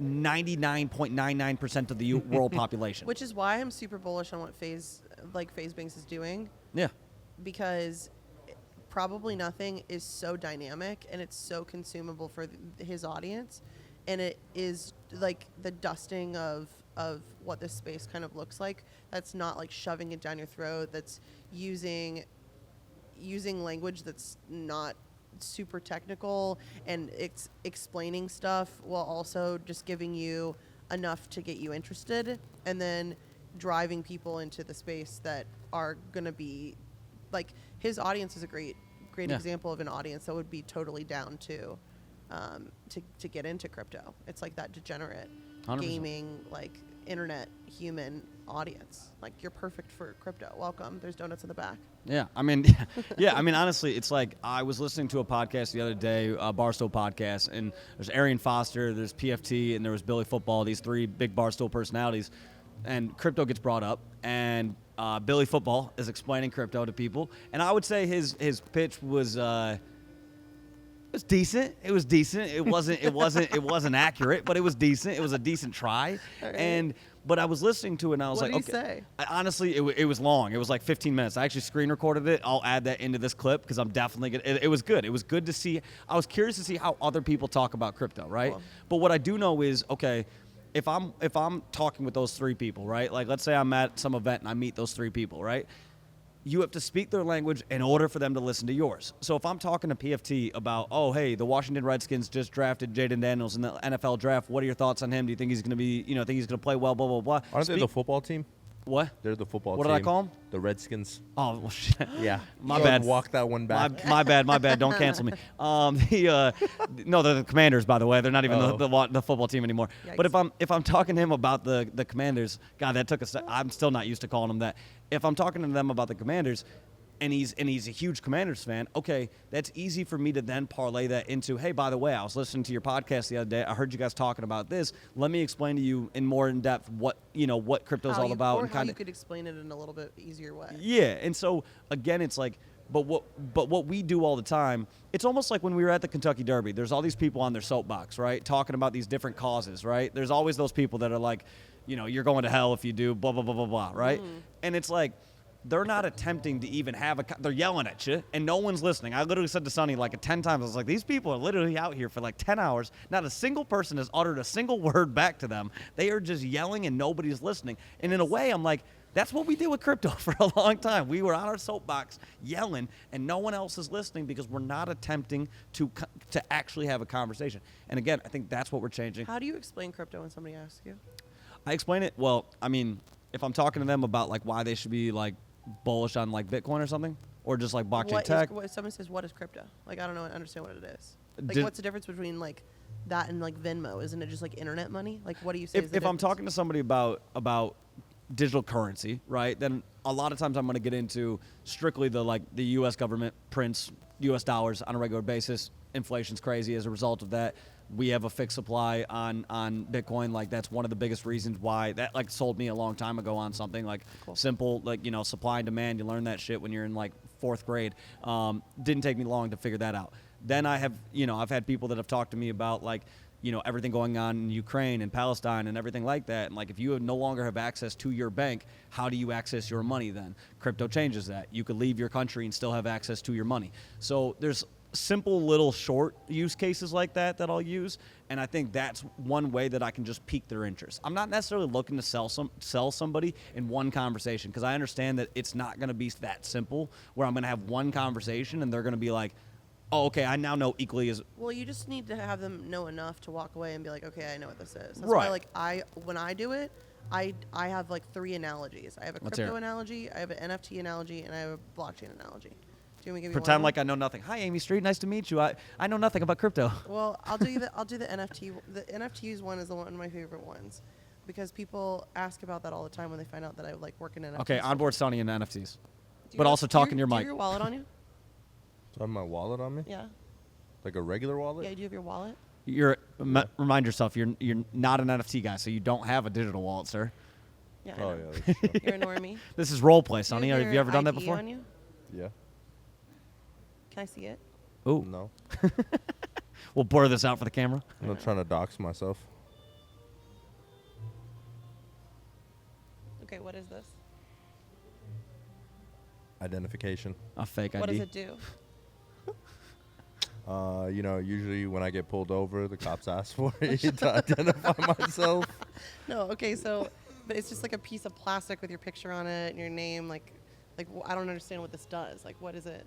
99.99% of the world population. Which is why I'm super bullish on what FaZe Banks is doing, Yeah. because probably nothing is so dynamic and it's so consumable for his audience, and it is like the dusting of what this space kind of looks like. That's not like shoving it down your throat. That's using language that's not super technical and explaining stuff while also just giving you enough to get you interested, and then driving people into the space that are going to be like, his audience is a great Yeah. example of an audience that would be totally down to get into crypto. It's like that degenerate 100%. gaming, like internet human audience. Like, you're perfect for crypto. Welcome. There's donuts in the back. Yeah, I mean, yeah, I mean, honestly, it's like I was listening to a podcast the other day, a Barstool podcast, and there's Arian Foster, there's PFT, and there was Billy Football, these three big Barstool personalities, and crypto gets brought up, and Billy Football is explaining crypto to people, and I would say his pitch was it was decent. It was decent. It wasn't accurate, but it was decent. It was a decent try, Right. But I was listening to it and I was What like, did he okay. say? Honestly, it was long. It was like 15 minutes. I actually screen recorded it. I'll add that into this clip because I'm definitely gonna. It was good. It was good to see. I was curious to see how other people talk about crypto, right? Cool. But what I do know is, okay, if I'm talking with those three people, right? Like, let's say I'm at some event and I meet those three people, right? You have to speak their language in order for them to listen to yours. So if I'm talking to PFT about, oh, hey, the Washington Redskins just drafted Jaden Daniels in the NFL draft. What are your thoughts on him? Do you think he's going to be, think he's going to play well, blah, blah, blah. Aren't they the football team? What? They're the football What team. did I call them? The Redskins. Oh, well, shit. Yeah. My Go bad. Walk that one back. My bad. Don't cancel me. No, they're the Commanders, by the way. They're not even the football team anymore. Yikes. But if I'm talking to him about the Commanders, God, that took a sec. I'm still not used to calling them that. If I'm talking to them about the Commanders, and he's a huge Commanders fan, okay, that's easy for me to then parlay that into, hey, by the way, I was listening to your podcast the other day. I heard you guys talking about this. Let me explain to you in more in depth what crypto's all about, Or and how you could explain it in a little bit easier way. yeah, and so again, it's like, but what we do all the time, it's almost like when we were at the Kentucky Derby. There's all these people on their soapbox, right, talking about these different causes, right? There's always those people that are like, you're going to hell if you do blah blah blah blah blah, right? And it's like, they're not attempting to even they're yelling at you, and no one's listening. I literally said to Sonny like 10 times, I was like, these people are literally out here for like 10 hours. Not a single person has uttered a single word back to them. They are just yelling, and nobody's listening. And in a way, I'm like, that's what we did with crypto for a long time. We were on our soapbox yelling, and no one else is listening because we're not attempting to actually have a conversation. And again, I think that's what we're changing. How do you explain crypto when somebody asks you? I explain it, well, I mean, if I'm talking to them about like why they should be like bullish on like Bitcoin or something, or just like blockchain tech. Someone says, what is crypto? Like, I don't know, understand what it is. Like, Did- what's the difference between like that and like Venmo? Isn't it just like internet money? Like, what do you say? is the If I'm difference? talking to somebody about digital currency, right, then a lot of times I'm going to get into strictly the U.S. government prints U.S. dollars on a regular basis. Inflation's crazy as a result of that. We have a fixed supply on Bitcoin. Like, that's one of the biggest reasons why that like sold me a long time ago on something like Cool. simple, like, supply and demand. You learn that shit when you're in like 4th grade. Didn't take me long to figure that out. Then I have, I've had people that have talked to me about like, everything going on in Ukraine and Palestine and everything like that. And like, if you no longer have access to your bank, how do you access your money then? Crypto changes that. You could leave your country and still have access to your money. So there's simple little short use cases like that I'll use, and I think that's one way that I can just pique their interest. I'm not necessarily looking to sell somebody in one conversation, because I understand that it's not going to be that simple where I'm going to have one conversation and they're going to be like, oh, okay, I now know equally as. Well, you just need to have them know enough to walk away and be like, okay, I know what this is. That's Right. why, like, when I do it, I have like 3 analogies. I have a Let's hear crypto it. analogy, I have an NFT analogy, and I have a blockchain analogy. Do you want me to give you Pretend one? like I know nothing. Hi, Amy Street. Nice to meet you. I know nothing about crypto. Well, I'll do the NFT. The NFTs one is one of my favorite ones, because people ask about that all the time when they find out that I like work in NFTs. Okay, onboard Sonny and NFTs, Do you but have- also do you- talking to your Do you mic. have your wallet on you? Do I have my wallet on me? Yeah. Like a regular wallet? Yeah. Do you have your wallet? Remind yourself, you're not an NFT guy, so you don't have a digital wallet, sir. Yeah. I Oh, know. yeah. That's true. You're a normie. This is role play, Do Sonny. have Have you your ever done that ID before? On you? Yeah. Can I see it? Ooh, No. we'll blur this out for the camera. I'm not trying to dox myself. Okay. What is this? Identification. A fake ID. What does it do? Usually when I get pulled over, the cops ask for it to identify myself. No. Okay. So, but it's just like a piece of plastic with your picture on it and your name. Like I don't understand what this does. Like, what is it?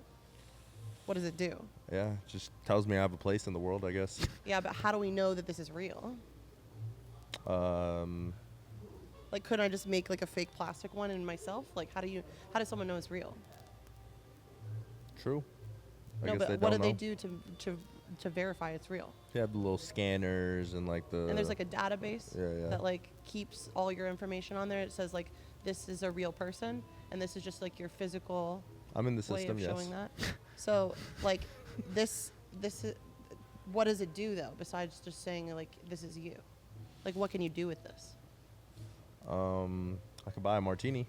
What does it do? Yeah, just tells me I have a place in the world, I guess. Yeah, but how do we know that this is real? Um, Like, couldn't I just make like a fake plastic one in myself? Like, how does someone know it's real? true. I No, guess but they what do don't they know. do to verify it's real? They have the little scanners and like the. And there's like a database Yeah. that like keeps all your information on there. It says like this is a real person, and this is just like your physical I'm in the way system, of yes. showing that. So like this is, what does it do though besides just saying like this is you? Like what can you do with this? I could buy a martini.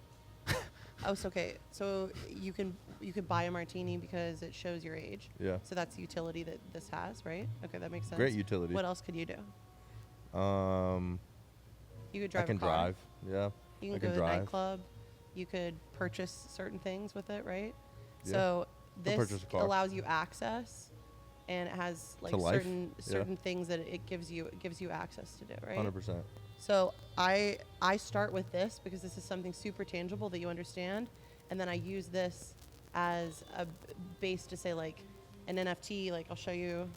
Oh, so okay. So you could buy a martini because it shows your age. Yeah. So that's the utility that this has, right? Okay, that makes sense. Great utility. What else could you do? Um, You could drive I can a car. drive. Yeah. You I can can go to the drive. nightclub. You could purchase certain things with it, right? Yeah. So this purchase a car. allows you access, and it has like To life? certain Yeah. things that it gives you access to do, right? 100%. So I start with this because this is something super tangible that you understand, and then I use this as a base to say like an NFT. Like I'll show you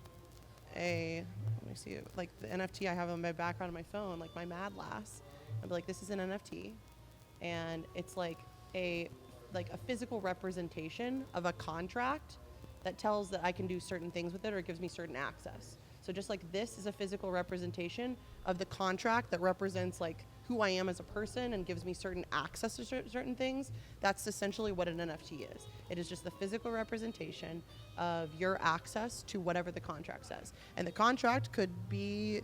let me see, like the NFT I have on my background on my phone, like my Mad Lass. I'll be like, this is an NFT, and it's like a physical representation of a contract that tells that I can do certain things with it or it gives me certain access. So just like this is a physical representation of the contract that represents like who I am as a person and gives me certain access to certain things, that's essentially what an NFT is. It is just the physical representation of your access to whatever the contract says. And the contract could be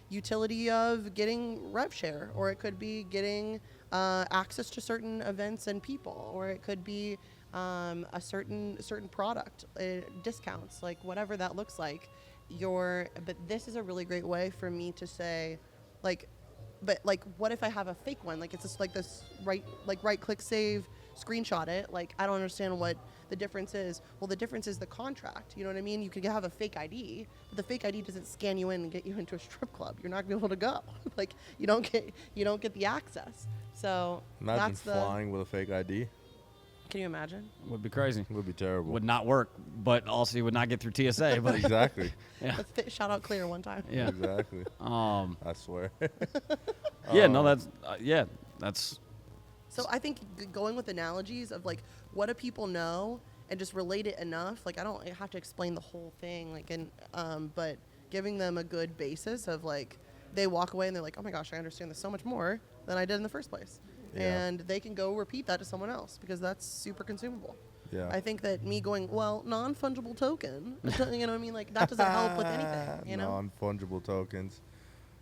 utility of getting rev share, or it could be getting access to certain events and people, or it could be a certain product discounts, like whatever that looks like. But this is a really great way for me to say, like, but like, what if I have a fake one? Like it's just like this right click save, screenshot it. Like I don't understand what the difference is. Well, the difference is the contract. You know what I mean? You could have a fake ID, but the fake ID doesn't scan you in and get you into a strip club. You're not gonna be able to go. Like you don't get the access. So Imagine that's flying with a fake ID. Can you imagine? Would be crazy. It would be terrible. Would not work, but also you would not get through TSA. But Exactly. yeah, Let's shout out Clear one time. yeah. Exactly. Um, I swear. yeah, no, that's So I think going with analogies of like what do people know and just relate it enough. Like I don't have to explain the whole thing. Like but giving them a good basis of like they walk away and they're like, oh my gosh, I understand this so much more than I did in the first place. Yeah. And they can go repeat that to someone else because that's super consumable. Yeah. I think that me going, well, non-fungible token, you know what I mean? Like that doesn't help with anything, you know? Non-fungible tokens.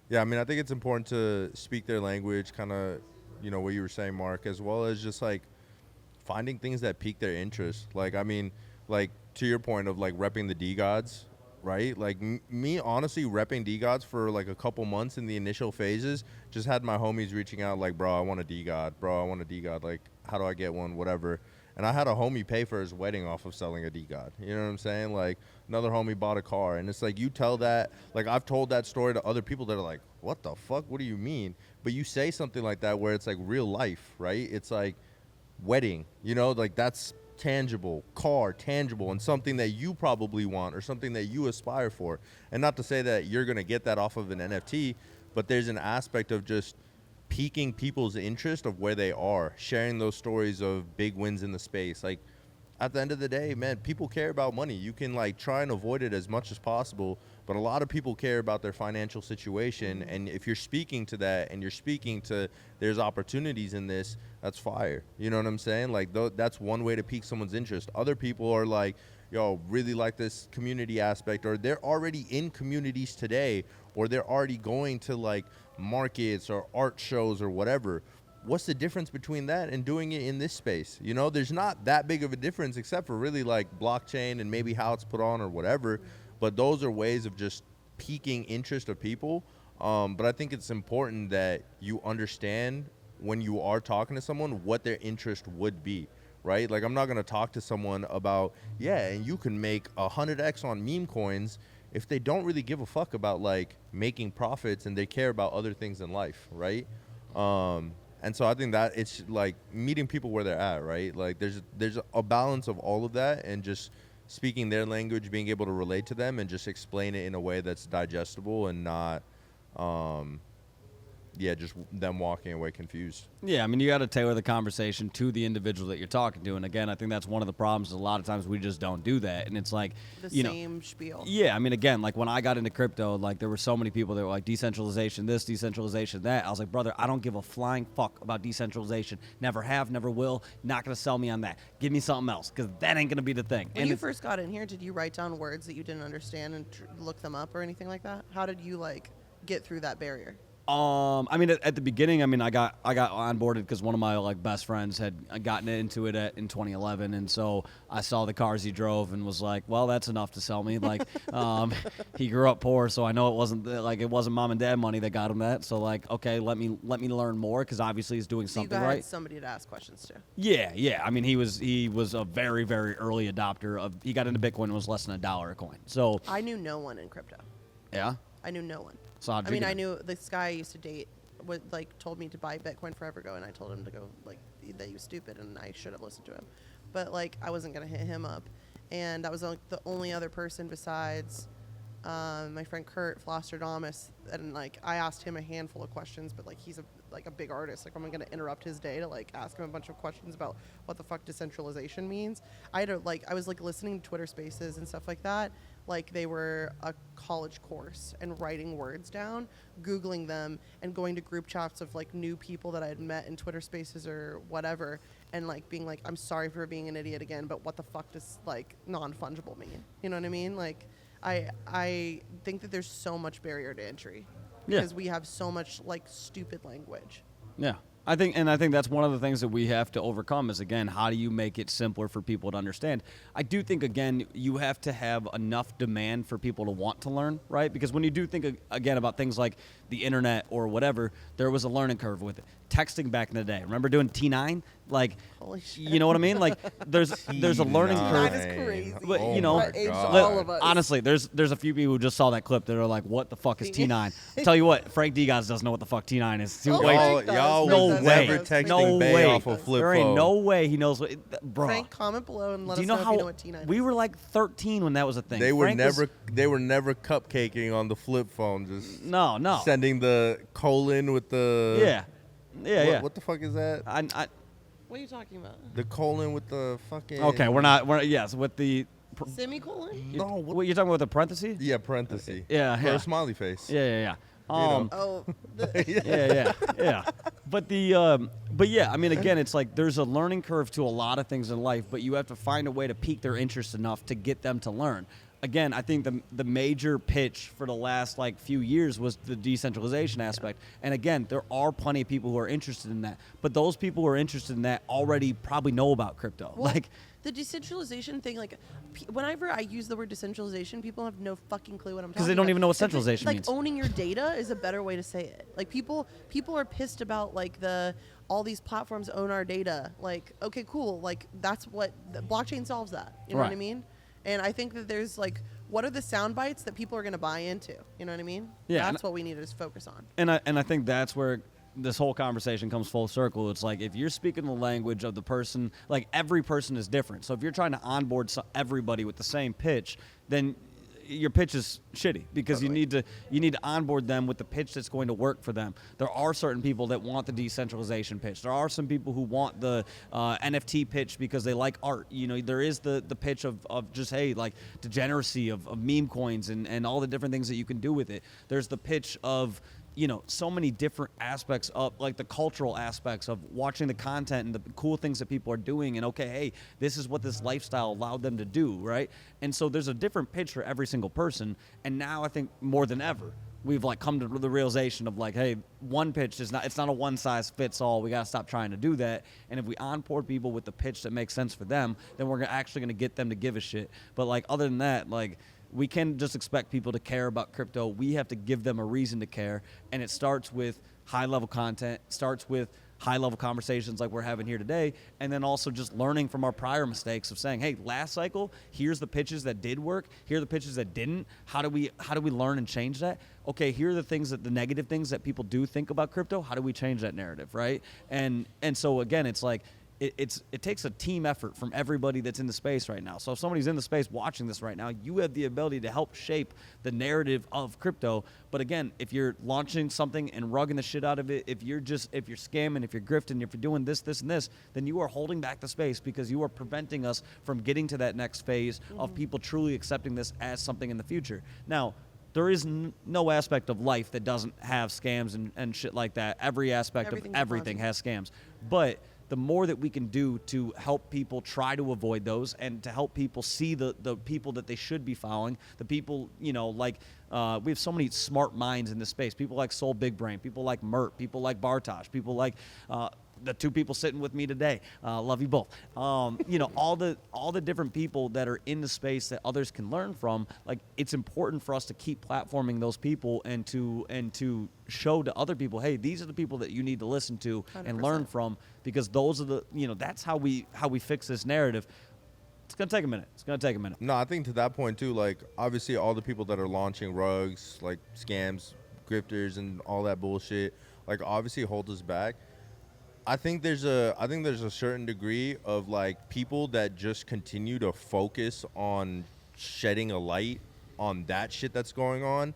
Yeah, I mean, I think it's important to speak their language, kind of, you know, what you were saying, Mark, as well as just like finding things that pique their interest. Like, I mean, like to your point of like repping the DeGods, right? Like me honestly repping DeGods for like a couple months in the initial phases, just had my homies reaching out like, bro, I want a DeGod, bro, I want a DeGod, like how do I get one, whatever. And I had a homie pay for his wedding off of selling a DeGod. You know what I'm saying? Like another homie bought a car, and it's like you tell that, like I've told that story to other people that are like, what the fuck, what do you mean? But you say something like that where it's like real life, right? It's like wedding, you know, like that's tangible, car tangible, and something that you probably want or something that you aspire for. And not to say that you're going to get that off of an NFT, but there's an aspect of just piquing people's interest of where they are, sharing those stories of big wins in the space. Like at the end of the day, man, people care about money. You can like try and avoid it as much as possible, but a lot of people care about their financial situation. And if you're speaking to that and you're speaking to there's opportunities in this, that's fire. You know what I'm saying? Like that's one way to pique someone's interest. Other people are like, yo, really like this community aspect, or they're already in communities today, or they're already going to like markets or art shows or whatever. What's the difference between that and doing it in this space? You know, there's not that big of a difference except for really like blockchain and maybe how it's put on or whatever. But those are ways of just piquing interest of people. But I think it's important that you understand when you are talking to someone what their interest would be, right? Like I'm not going to talk to someone about, yeah, and you can make 100x on meme coins if they don't really give a fuck about like making profits and they care about other things in life, right? And so I think that it's like meeting people where they're at, right? Like there's a balance of all of that and just speaking their language, being able to relate to them and just explain it in a way that's digestible and not, just them walking away confused. Yeah, I mean, you got to tailor the conversation to the individual that you're talking to. And again, I think that's one of the problems. A lot of times we just don't do that. And it's like, The you know, same spiel. yeah, I mean, again, like when I got into crypto, like there were so many people that were like decentralization this, decentralization that. I was like, brother, I don't give a flying fuck about decentralization. Never have, never will. Not going to sell me on that. Give me something else, because that ain't going to be the thing. When And you it's- first got in here, did you write down words that you didn't understand and look them up or anything like that? How did you like get through that barrier? I mean, at the beginning, I mean, I got onboarded because one of my like best friends had gotten into it in 2011, and so I saw the cars he drove and was like, well, that's enough to sell me. Like, he grew up poor, so I know it wasn't mom and dad money that got him that. So like, okay, let me learn more, because obviously he's doing So you something got right. somebody to ask questions to. Yeah. I mean, he was a very, very early adopter of. He got into Bitcoin and was less than $1 a coin. So I knew no one in crypto. yeah. I knew no one. So how'd I you mean, get I in? knew this guy I used to date would like told me to buy Bitcoin forever ago, and I told him to go like that he was stupid and I should have listened to him, but like I wasn't gonna hit him up, and that was like the only other person besides my friend Kurt Flosterdamus, and like I asked him a handful of questions, but like he's a big artist. Like, I'm gonna interrupt his day to like ask him a bunch of questions about what the fuck decentralization means. I was like listening to Twitter Spaces and stuff like that, like they were a college course, and writing words down, Googling them, and going to group chats of like new people that I had met in Twitter Spaces or whatever, and like being like, I'm sorry for being an idiot again, but what the fuck does like non-fungible mean? You know what I mean? Like, I think that there's so much barrier to entry Yeah. because we have so much like stupid language. Yeah. I think that's one of the things that we have to overcome is, again, how do you make it simpler for people to understand? I do think, again, you have to have enough demand for people to want to learn, right? Because when you do think, again, about things like the internet or whatever, there was a learning curve with it. Texting back in the day. Remember doing T9? Like, Holy shit. you know what I mean? Like, there's a learning T9. curve. That is crazy. But, Oh you know, my That aged God. all of us. honestly, there's a few people who just saw that clip that are like, what the fuck is T9? I'll tell you what, Frank DeGods doesn't know what the fuck T9 is. Oh, Wait, Frank does. y'all No was way. never texting No Bay way. off a flip there ain't phone. no way he knows what, bro. Frank, comment below and let Do us you know know how if you know what T9 we is. were like 13 when that was a thing? They were Frank was- never cupcaking on the flip phone, just no. sending the colon with the Yeah. What the fuck is that? What are you talking about? The colon with the fucking Okay, yes, with the Semicolon? No, what you're talking about with the parentheses? yeah, parenthesis. Yeah, For yeah. a smiley face. Yeah. know. Oh, Yeah. But but yeah, I mean, again, it's like there's a learning curve to a lot of things in life, but you have to find a way to pique their interest enough to get them to learn. Again, I think the major pitch for the last like few years was the decentralization aspect. And again, there are plenty of people who are interested in that, but those people who are interested in that already probably know about crypto. well, Like, the decentralization thing, like, whenever I use the word decentralization, people have no fucking clue what I'm talking about. 'Cause they don't even know what It's centralization like means. owning your data is a better way to say it. Like, people are pissed about like all these platforms own our data. Like, okay, cool. Like, that's what the blockchain solves that. You know what I Right. mean? And I think that there's like, what are the sound bites that people are going to buy into? You know what I mean? Yeah, That's what we need to just focus on. and I think that's where this whole conversation comes full circle. It's like if you're speaking the language of the person, like every person is different. So if you're trying to onboard everybody with the same pitch, then your pitch is shitty because Totally. you need to onboard them with the pitch that's going to work for them. There are certain people that want the decentralization pitch. There are some people who want the NFT pitch because they like art. You know, there is the pitch of just, hey, like degeneracy of meme coins and all the different things that you can do with it. There's the pitch of, you know, so many different aspects of like the cultural aspects of watching the content and the cool things that people are doing, and okay, hey, this is what this lifestyle allowed them to do, right? And so there's a different pitch for every single person. And now I think more than ever, we've like come to the realization of like, hey, one pitch is it's not a one size fits all. We got to stop trying to do that. And if we onboard people with the pitch that makes sense for them, then we're actually going to get them to give a shit. But like, other than that, like, we can't just expect people to care about crypto. We have to give them a reason to care. And it starts with high-level content, starts with high-level conversations like we're having here today, and then also just learning from our prior mistakes of saying, hey, last cycle, here's the pitches that did work, here are the pitches that didn't. How do we learn and change that? Okay, here are the negative things that people do think about crypto. How do we change that narrative, right? And so, again, it's like, it takes a team effort from everybody that's in the space right now. So if somebody's in the space watching this right now, you have the ability to help shape the narrative of crypto. But again, if you're launching something and rugging the shit out of it, if you're scamming, if you're grifting, if you're doing this, and this, then you are holding back the space because you are preventing us from getting to that next phase of people truly accepting this as something in the future. Now, there is no aspect of life that doesn't have scams and shit like that. Every aspect of everything has scams. But the more that we can do to help people try to avoid those and to help people see the people that they should be following, the people, we have so many smart minds in this space. People like Soul Big Brain, people like Mert, people like Bartosh, people like the two people sitting with me today. Love you both. All the different people that are in the space that others can learn from. Like, it's important for us to keep platforming those people and to show to other people, hey, these are the people that you need to listen to 100%. and learn from, because those are the that's how we fix this narrative. It's gonna take a minute. No, I think to that point too, like, obviously all the people that are launching rugs, like scams, grifters, and all that bullshit, like, obviously hold us back. I think there's a certain degree of, like, people that just continue to focus on shedding a light on that shit that's going on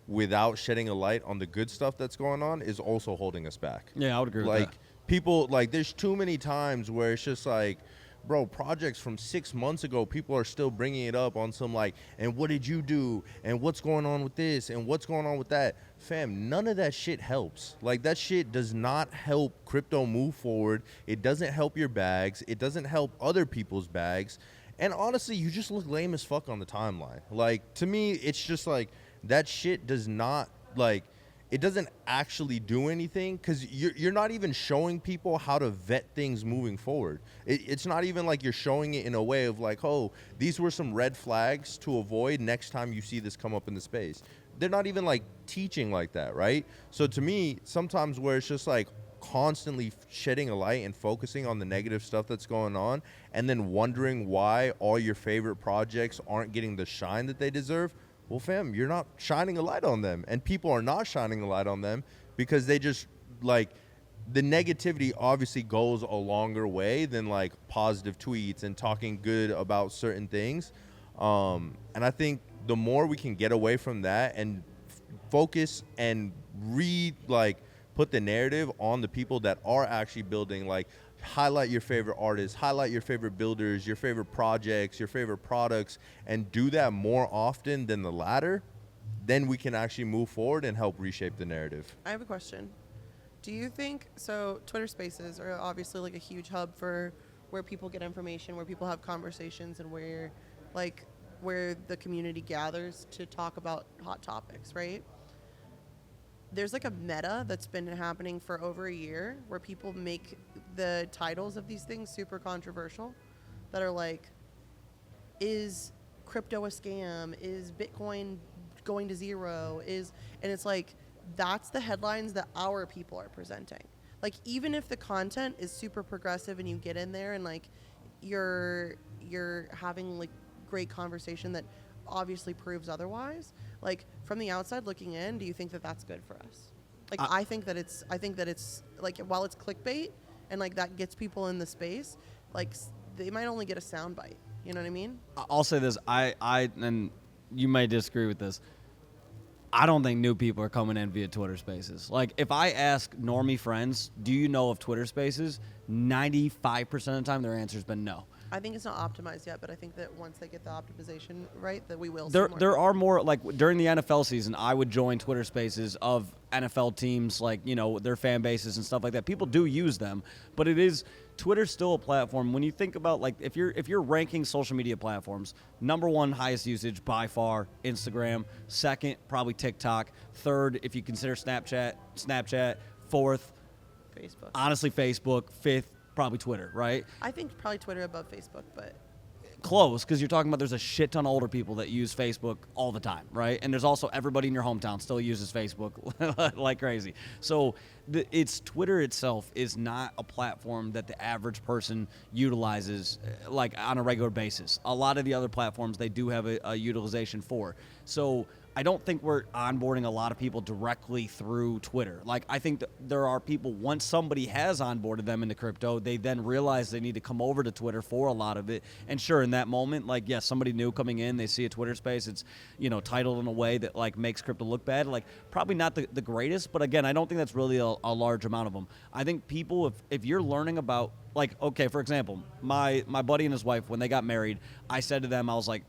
without shedding a light on the good stuff that's going on is also holding us back. Yeah, I would agree with Like, that. people, like, there's too many times where it's just like, bro, projects from 6 months ago, people are still bringing it up on some, like, and what did you do? And what's going on with this? And what's going on with that? Fam, none of that shit helps. Like, that shit does not help crypto move forward. It doesn't help your bags. It doesn't help other people's bags. And honestly, you just look lame as fuck on the timeline. Like, to me, it's just like, that shit does not, like, it doesn't actually do anything, because you're not even showing people how to vet things moving forward. It's not even like you're showing it in a way of like, oh, these were some red flags to avoid next time you see this come up in the space. They're not even, like, teaching like that, right? So to me, sometimes where it's just like constantly shedding a light and focusing on the negative stuff that's going on, and then wondering why all your favorite projects aren't getting the shine that they deserve. Well, fam, you're not shining a light on them, and people are not shining a light on them because they just, like, the negativity obviously goes a longer way than, like, positive tweets and talking good about certain things. And I think the more we can get away from that and focus and put the narrative on the people that are actually building, like, highlight your favorite artists, highlight your favorite builders, your favorite projects, your favorite products, and do that more often than the latter, then we can actually move forward and help reshape the narrative. I have a question. Do you think, so Twitter Spaces are obviously, like, a huge hub for where people get information, where people have conversations, and where the community gathers to talk about hot topics, right? There's, like, a meta that's been happening for over a year where people make the titles of these things super controversial, that are like, is crypto a scam? Is Bitcoin going to zero? And it's like, that's the headlines that our people are presenting. Like, even if the content is super progressive and you get in there and, like, you're having, like, great conversation that obviously proves otherwise, like, from the outside looking in, do you think that that's good for us? Like, I think that it's like, while it's clickbait and, like, that gets people in the space, like, they might only get a soundbite. You know what I mean? I'll say this, I and you may disagree with this, I don't think new people are coming in via Twitter Spaces. Like, if I ask normie friends, do you know of Twitter Spaces? 95% of the time, their answer's been no. I think it's not optimized yet, but I think that once they get the optimization right, that we will. There are more, like, during the NFL season, I would join Twitter Spaces of NFL teams, like, their fan bases and stuff like that. People do use them, but Twitter's still a platform. When you think about, like, if you're ranking social media platforms, number one highest usage by far, Instagram. Second, probably TikTok. Third, if you consider Snapchat. Fourth, Facebook. Honestly, Facebook. Fifth, probably Twitter, right? I think probably Twitter above Facebook, but Close, because you're talking about there's a shit ton of older people that use Facebook all the time, right? And there's also everybody in your hometown still uses Facebook like crazy. So it's Twitter itself is not a platform that the average person utilizes like on a regular basis. A lot of the other platforms they do have a utilization for. So I don't think we're onboarding a lot of people directly through Twitter. Like, I think that there are people, once somebody has onboarded them into crypto, they then realize they need to come over to Twitter for a lot of it. And sure, in that moment, like, yes, somebody new coming in, they see a Twitter space, it's, you know, titled in a way that, like, makes crypto look bad. Like, probably not the greatest, but again, I don't think that's really a large amount of them. I think people, if you're learning about, like, okay, for example, my buddy and his wife, when they got married, I said to them, I was like,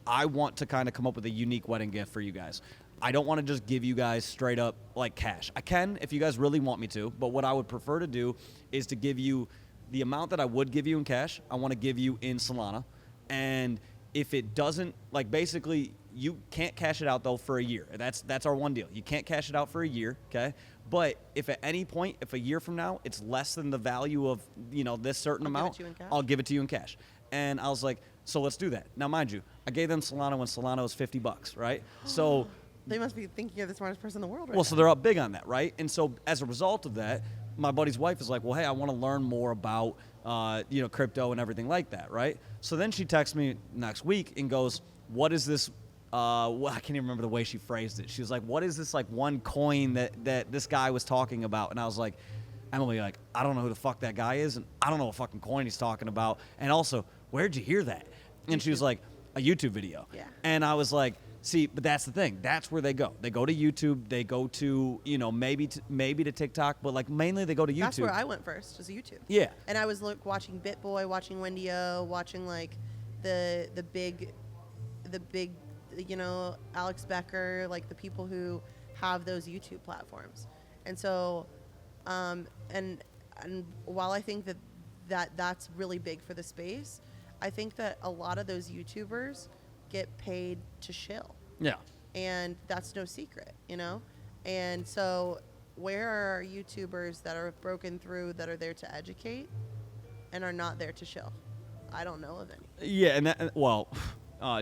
I want to kind of come up with a unique wedding gift for you guys. I don't want to just give you guys straight up like cash. I can if you guys really want me to, but what I would prefer to do is to give you the amount that I would give you in cash. I want to give you in Solana. And if it doesn't, like, basically you can't cash it out though for a year. That's our one deal. You can't cash it out for a year, okay? But if at any point, if a year from now it's less than the value of, you know, this certain amount, I'll give it to you in cash. And I was like, so let's do that. Now, mind you, I gave them Solana when Solana was $50, right? So they must be thinking you're the smartest person in the world right well, now. so they're up big on that, right? And so as a result of that, my buddy's wife is like, well, hey, I want to learn more about, you know, crypto and everything like that, right? So then she texts me next week and goes, what is this? Well, I can't even remember the way she phrased it. She was like, what is this, like, one coin that this guy was talking about? And I was like, Emily, like, I don't know who the fuck that guy is, and I don't know what fucking coin he's talking about. And also, where'd you hear that? And she was like, a YouTube video. Yeah. And I was like, see, but that's the thing. That's where they go. They go to YouTube. They go to, you know, maybe to TikTok, but, like, mainly they go to YouTube. That's where I went first, was YouTube. Yeah. And I was watching BitBoy, watching Wendy-O, watching, like, the big, you know, Alex Becker, like, the people who have those YouTube platforms. And so, and while I think that's really big for the space, I think that a lot of those YouTubers get paid to shill. Yeah. And that's no secret, you know? And so where are YouTubers that are broken through, that are there to educate and are not there to shill? I don't know of any. Yeah, and that, well,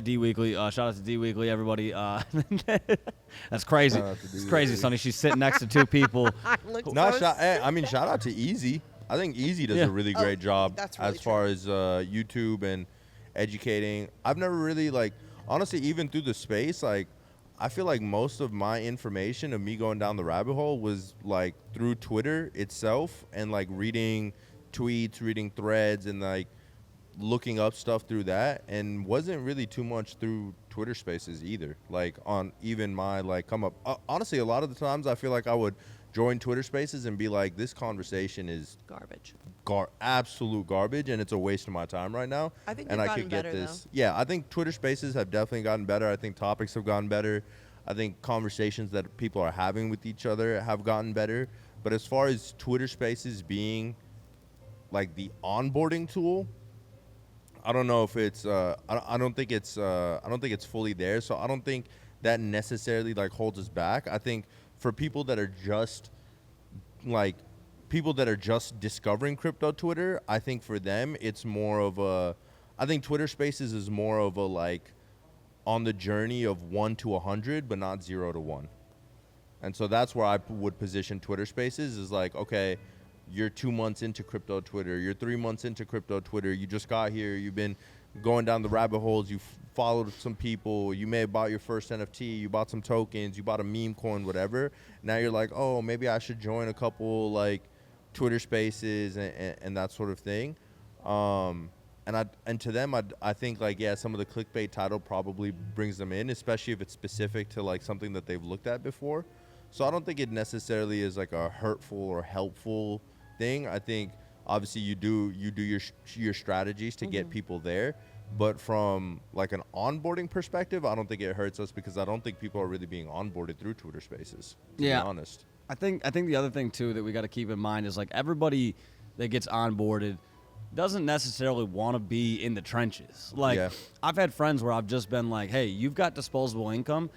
D Weekly, shout out to D Weekly, everybody. That's crazy. It's crazy, Sonny. She's sitting next to two people. I mean, shout out to Easy. I think Easy does a really great job that's really as far as YouTube and educating. I've never really, like, honestly, even through the space, like, I feel like most of my information of me going down the rabbit hole was, like, through Twitter itself and, like, reading tweets, reading threads, and, like, looking up stuff through that, and wasn't really too much through Twitter spaces either. Like, on even my, like, come up. Honestly, a lot of the times I feel like I would join Twitter spaces and be like, this conversation is Garbage. Absolute garbage, and it's a waste of my time right now. I think and they've I gotten could get better, this. though. Yeah, I think Twitter spaces have definitely gotten better. I think topics have gotten better. I think conversations that people are having with each other have gotten better. But as far as Twitter spaces being, like, the onboarding tool, I don't know if it's I don't think it's fully there. So I don't think that necessarily, like, holds us back. I think for people that are just discovering crypto Twitter, I think for them it's more of a, I think Twitter Spaces is more of a, like, on the journey of 1 to 100, but not 0 to 1. And so that's where I would position Twitter Spaces, is like, okay, you're 2 months into crypto Twitter, you're 3 months into crypto Twitter, you just got here, you've been going down the rabbit holes, you followed some people, you may have bought your first NFT, you bought some tokens, you bought a meme coin, whatever. Now you're like, oh, maybe I should join a couple, like, Twitter Spaces and that sort of thing. And to them, I think, like, yeah, some of the clickbait title probably brings them in, especially if it's specific to, like, something that they've looked at before. So I don't think it necessarily is, like, a hurtful or helpful thing. I think obviously you do your strategies to get people there, but from, like, an onboarding perspective, I don't think it hurts us, because I don't think people are really being onboarded through Twitter Spaces, to be honest. I think the other thing too that we got to keep in mind is, like, everybody that gets onboarded doesn't necessarily want to be in the trenches. Like, I've had friends where I've just been like, hey, you've got disposable income.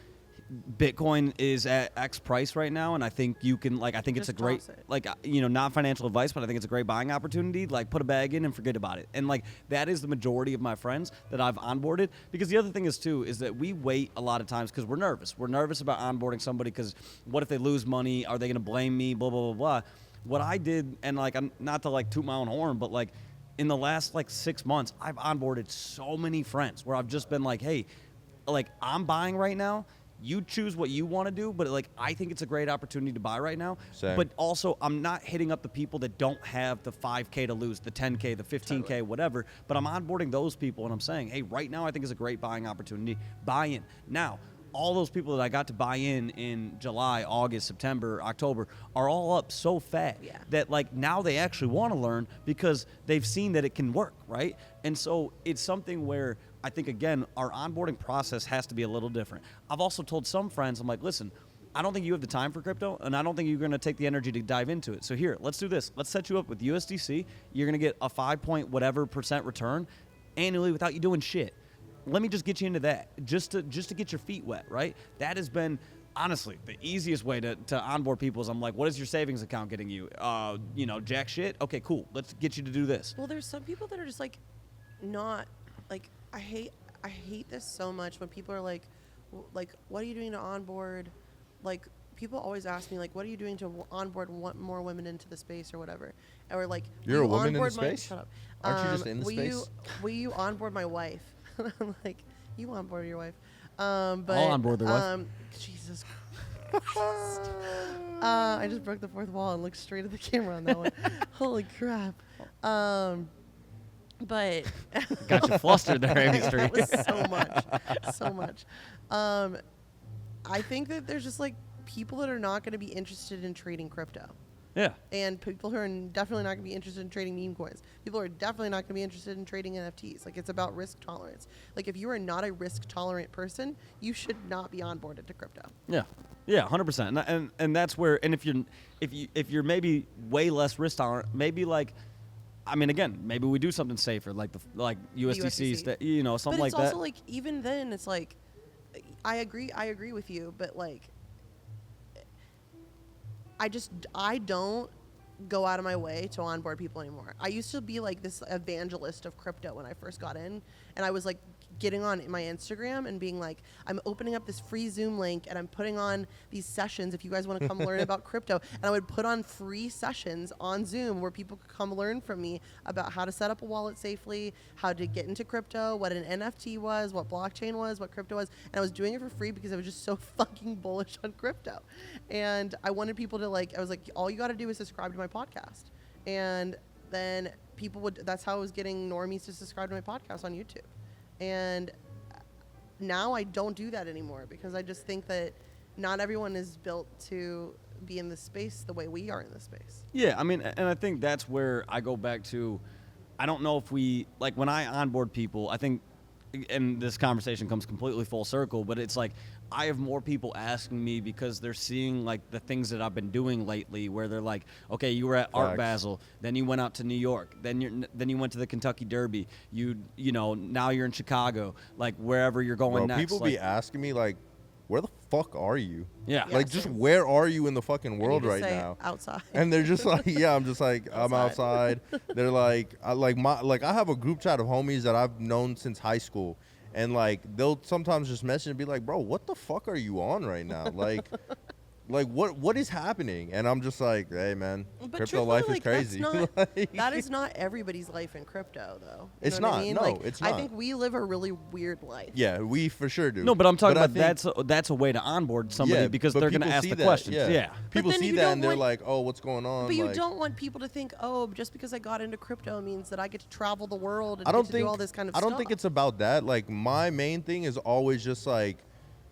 Bitcoin is at X price right now, and I think you can, like, I think it's a great, like, you know, not financial advice, but I think it's a great buying opportunity. Like, put a bag in and forget about it. And, like, that is the majority of my friends that I've onboarded. Because the other thing is too, is that we wait a lot of times because we're nervous. We're nervous about onboarding somebody because what if they lose money? Are they going to blame me? Blah, blah, blah, blah. What I did, and, like, I'm not to, like, toot my own horn, but, like, in the last, like, 6 months, I've onboarded so many friends where I've just been like, hey, like, I'm buying right now. you choose what you want to do, but like I think it's a great opportunity to buy right now. Same. But also, I'm not hitting up the people that don't have the 5K to lose, the 10K, the 15K, whatever. But I'm onboarding those people, and I'm saying, hey, right now I think is a great buying opportunity. Buy in now. All those people that I got to buy in July, August, September, October are all up so fat that like now they actually want to learn because they've seen that it can work, right? And so it's something where I think, again, our onboarding process has to be a little different. I've also told some friends, I'm like, listen, I don't think you have the time for crypto, and I don't think you're going to take the energy to dive into it. So here, let's do this. Let's set you up with USDC. You're going to get a 5% return annually without you doing shit. Let me just get you into that, just to get your feet wet, right? That has been, honestly, the easiest way to onboard people is I'm like, what is your savings account getting you? Jack shit? Okay, cool. Let's get you to do this. Well, there's some people that are just like, not, like, I hate this so much when people are like, what are you doing to onboard? Like, people always ask me, like, what are you doing to onboard more women into the space or whatever? Or like, You're a woman in the onboard space? Shut up. Aren't you just in the space? Will you onboard my wife? I'm like, you onboard your wife. But I'll onboard their wife. Jesus Christ. I just broke the fourth wall and looked straight at the camera on that one. Holy crap. But Got you flustered there, Amy Street. that was so much. I think that there's just like people that are not going to be interested in trading crypto. Yeah. And people who are definitely not going to be interested in trading meme coins. People are definitely not going to be interested in trading NFTs. Like, it's about risk tolerance. Like, if you are not a risk tolerant person, you should not be onboarded to crypto. Yeah. Yeah, 100%. And that's where, and if you're maybe way less risk tolerant, maybe like, I mean, again, maybe we do something safer, like USDCs, that, something like that. But it's also like, even then, it's like, I agree with you, but like, I don't go out of my way to onboard people anymore. I used to be like this evangelist of crypto when I first got in, and I was like getting on my Instagram and being like, I'm opening up this free Zoom link and I'm putting on these sessions if you guys want to come learn about crypto. And I would put on free sessions on Zoom where people could come learn from me about how to set up a wallet safely, how to get into crypto, what an NFT was, what blockchain was, what crypto was. And I was doing it for free because I was just so fucking bullish on crypto. And I wanted people to I was like, all you got to do is subscribe to my podcast. And then that's how I was getting normies to subscribe to my podcast on YouTube. And now I don't do that anymore because I just think that not everyone is built to be in this space the way we are in this space. Yeah, I mean, and I think that's where I go back to, I don't know if when I onboard people, I think, and this conversation comes completely full circle, but it's like, I have more people asking me because they're seeing like the things that I've been doing lately where they're like, okay, you were at Art Basel, then you went out to New York, then you went to the Kentucky Derby, now you're in Chicago, like wherever you're going next. People be asking me like, where the fuck are you? Yeah. Like, just where are you in the fucking world right now? Outside. And they're just like, yeah, I'm just like, I'm outside. They're like, I have a group chat of homies that I've known since high school. And like, they'll sometimes just message and be like, bro, what the fuck are you on right now? Like what is happening? And I'm just like, hey man, But crypto life is like, crazy. that is not everybody's life in crypto, though. You It's know what not. I mean? No, like, it's I not. think we live a really weird life. Yeah, we for sure do. No, but I'm talking I about think- that's a way to onboard somebody because but they're going to people ask see the that, questions. Yeah. People then see you that don't and they're want- like, oh, what's going on? But you Like, don't want people to think, oh, just because I got into crypto means that I get to travel the world and I don't get to think do all this kind of I stuff. don't think it's about that. Like, my main thing is always just like,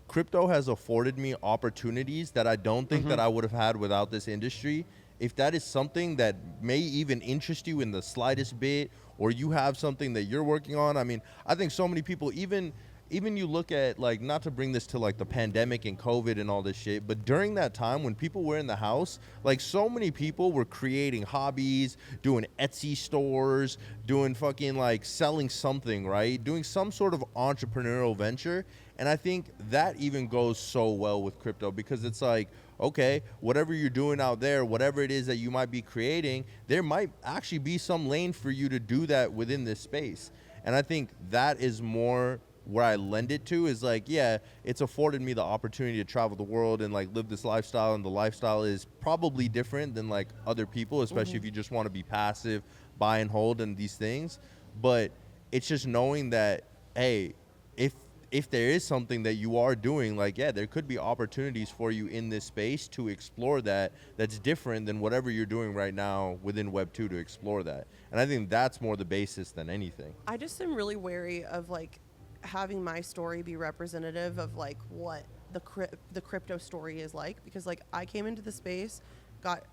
crypto has afforded me opportunities that I don't think that I would have had without this industry. If that is something that may even interest you in the slightest bit, or you have something that you're working on, I mean, I think so many people, even you look at, like, not to bring this to like the pandemic and COVID and all this shit, but during that time when people were in the house, like, so many people were creating hobbies, doing Etsy stores, doing fucking like selling something, right? Doing some sort of entrepreneurial venture. And I think that even goes so well with crypto because it's like, okay, whatever you're doing out there, whatever it is that you might be creating, there might actually be some lane for you to do that within this space. And I think that is more where I lend it to is like, yeah, it's afforded me the opportunity to travel the world and like live this lifestyle. And the lifestyle is probably different than like other people, especially if you just want to be passive, buy and hold and these things. But it's just knowing that, hey, if there is something that you are doing, like, yeah, there could be opportunities for you in this space to explore that's different than whatever you're doing right now within Web 2 to explore that. And I think that's more the basis than anything. I just am really wary of like having my story be representative of like what the crypto story is like, because like I came into the space, got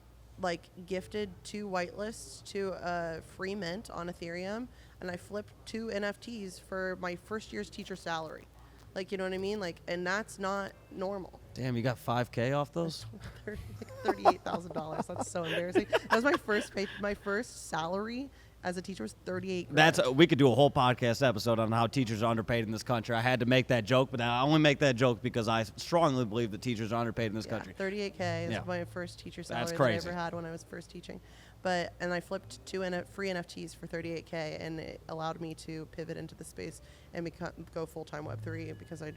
like gifted 2 whitelists to a free mint on Ethereum, and I flipped 2 NFTs for my first year's teacher salary. Like, you know what I mean? Like, and that's not normal. Damn, you got $5K off those? Like $38,000. That's so embarrassing. That was my first salary as a teacher was $38,000. We could do a whole podcast episode on how teachers are underpaid in this country. I had to make that joke, but I only make that joke because I strongly believe that teachers are underpaid in this country. $38K is my first teacher salary that I ever had when I was first teaching. And I flipped 2 free NFTs for $38K, and it allowed me to pivot into the space and go full-time Web3 because I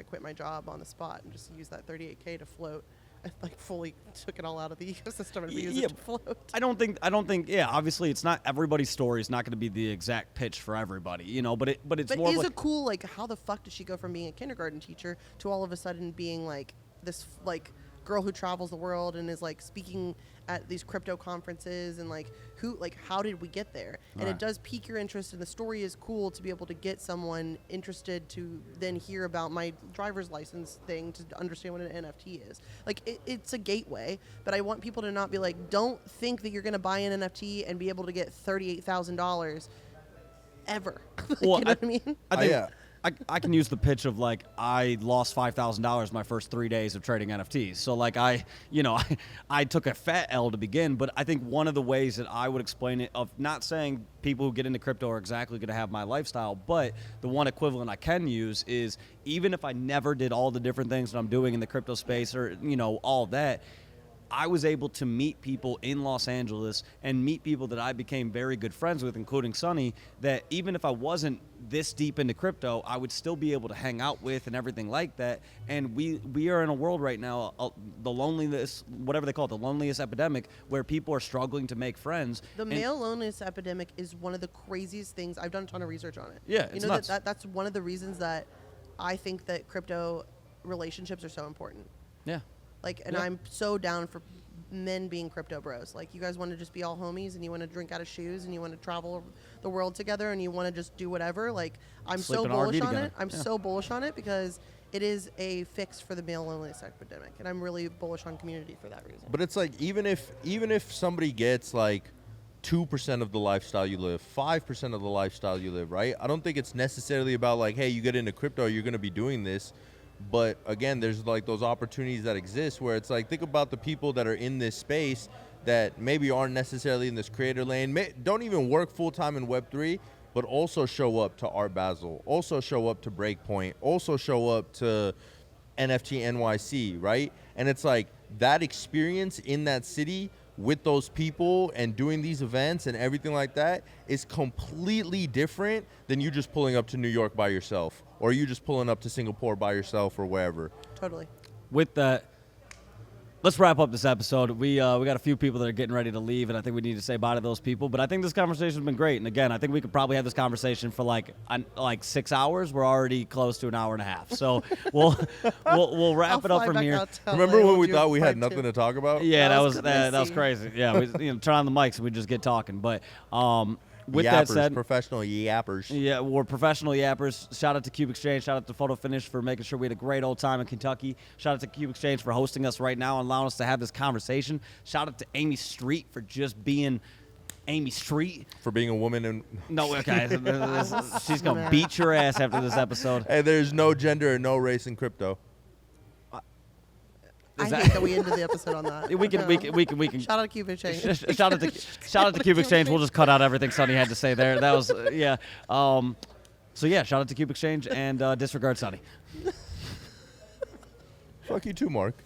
quit my job on the spot and just used that $38K to float. I like fully took it all out of the ecosystem and used it to float. I don't think obviously it's not everybody's story is not going to be the exact pitch for everybody, you know, but it's more is like, it cool, like, how the fuck did she go from being a kindergarten teacher to all of a sudden being like this like girl who travels the world and is like speaking at these crypto conferences, and like how did we get there? And it does pique your interest, and the story is cool to be able to get someone interested to then hear about my driver's license thing to understand what an NFT is. Like it's a gateway, but I want people to not be like, don't think that you're going to buy an NFT and be able to get $38,000 ever. Well, you know what I mean? I think I can use the pitch of like I lost $5,000 my first 3 days of trading NFTs. So like I took a fat L to begin, but I think one of the ways that I would explain it, of not saying people who get into crypto are exactly going to have my lifestyle, but the one equivalent I can use is even if I never did all the different things that I'm doing in the crypto space or, you know, all that, I was able to meet people in Los Angeles and meet people that I became very good friends with, including Sonny, that even if I wasn't this deep into crypto, I would still be able to hang out with and everything like that. And we are in a world right now, the loneliness, whatever they call it, the loneliest epidemic, where people are struggling to make friends. The male loneliness epidemic is one of the craziest things. I've done a ton of research on it. Yeah, it's nuts. That's one of the reasons that I think that crypto relationships are so important. Yeah. Like, and I'm so down for men being crypto bros. Like, you guys want to just be all homies and you want to drink out of shoes and you want to travel the world together and you want to just do whatever. Like, I'm Sleep so in bullish RV on together. it. I'm so bullish on it because it is a fix for the male loneliness epidemic. And I'm really bullish on community for that reason. But it's like, even if somebody gets like 2% of the lifestyle you live, 5% of the lifestyle you live, right? I don't think it's necessarily about like, hey, you get into crypto, you're going to be doing this. But again, there's like those opportunities that exist where it's like, think about the people that are in this space that maybe aren't necessarily in this creator lane, don't even work full-time in Web3, but also show up to Art Basel, also show up to Breakpoint, also show up to NFT NYC, right? And it's like that experience in that city with those people and doing these events and everything like that is completely different than you just pulling up to New York by yourself, or you just pulling up to Singapore by yourself or wherever. Totally. With that, let's wrap up this episode. We got a few people that are getting ready to leave, and I think we need to say bye to those people. But I think this conversation has been great. And again, I think we could probably have this conversation for like 6 hours. We're already close to an hour and a half. So we'll wrap it up from here. Remember when we thought we had nothing to talk about? Yeah, that was crazy. Yeah, we turn on the mics and we just get talking. But with yappers, that said, professional yappers. Yeah, we're professional yappers. Shout out to cube.exchange. Shout out to Photo Finish for making sure we had a great old time in Kentucky. Shout out to cube.exchange for hosting us right now and allowing us to have this conversation. Shout out to Amy Street for just being Amy Street. For being a woman. And no, okay. She's going to beat your ass after this episode. Hey, there's no gender and no race in crypto. I think that we ended the episode on that. We can. Shout out to cube.exchange. Shout out to cube.exchange. We'll just cut out everything Sonny had to say there. That was yeah. So yeah, shout out to cube.exchange and disregard Sonny. Fuck you too, Marc.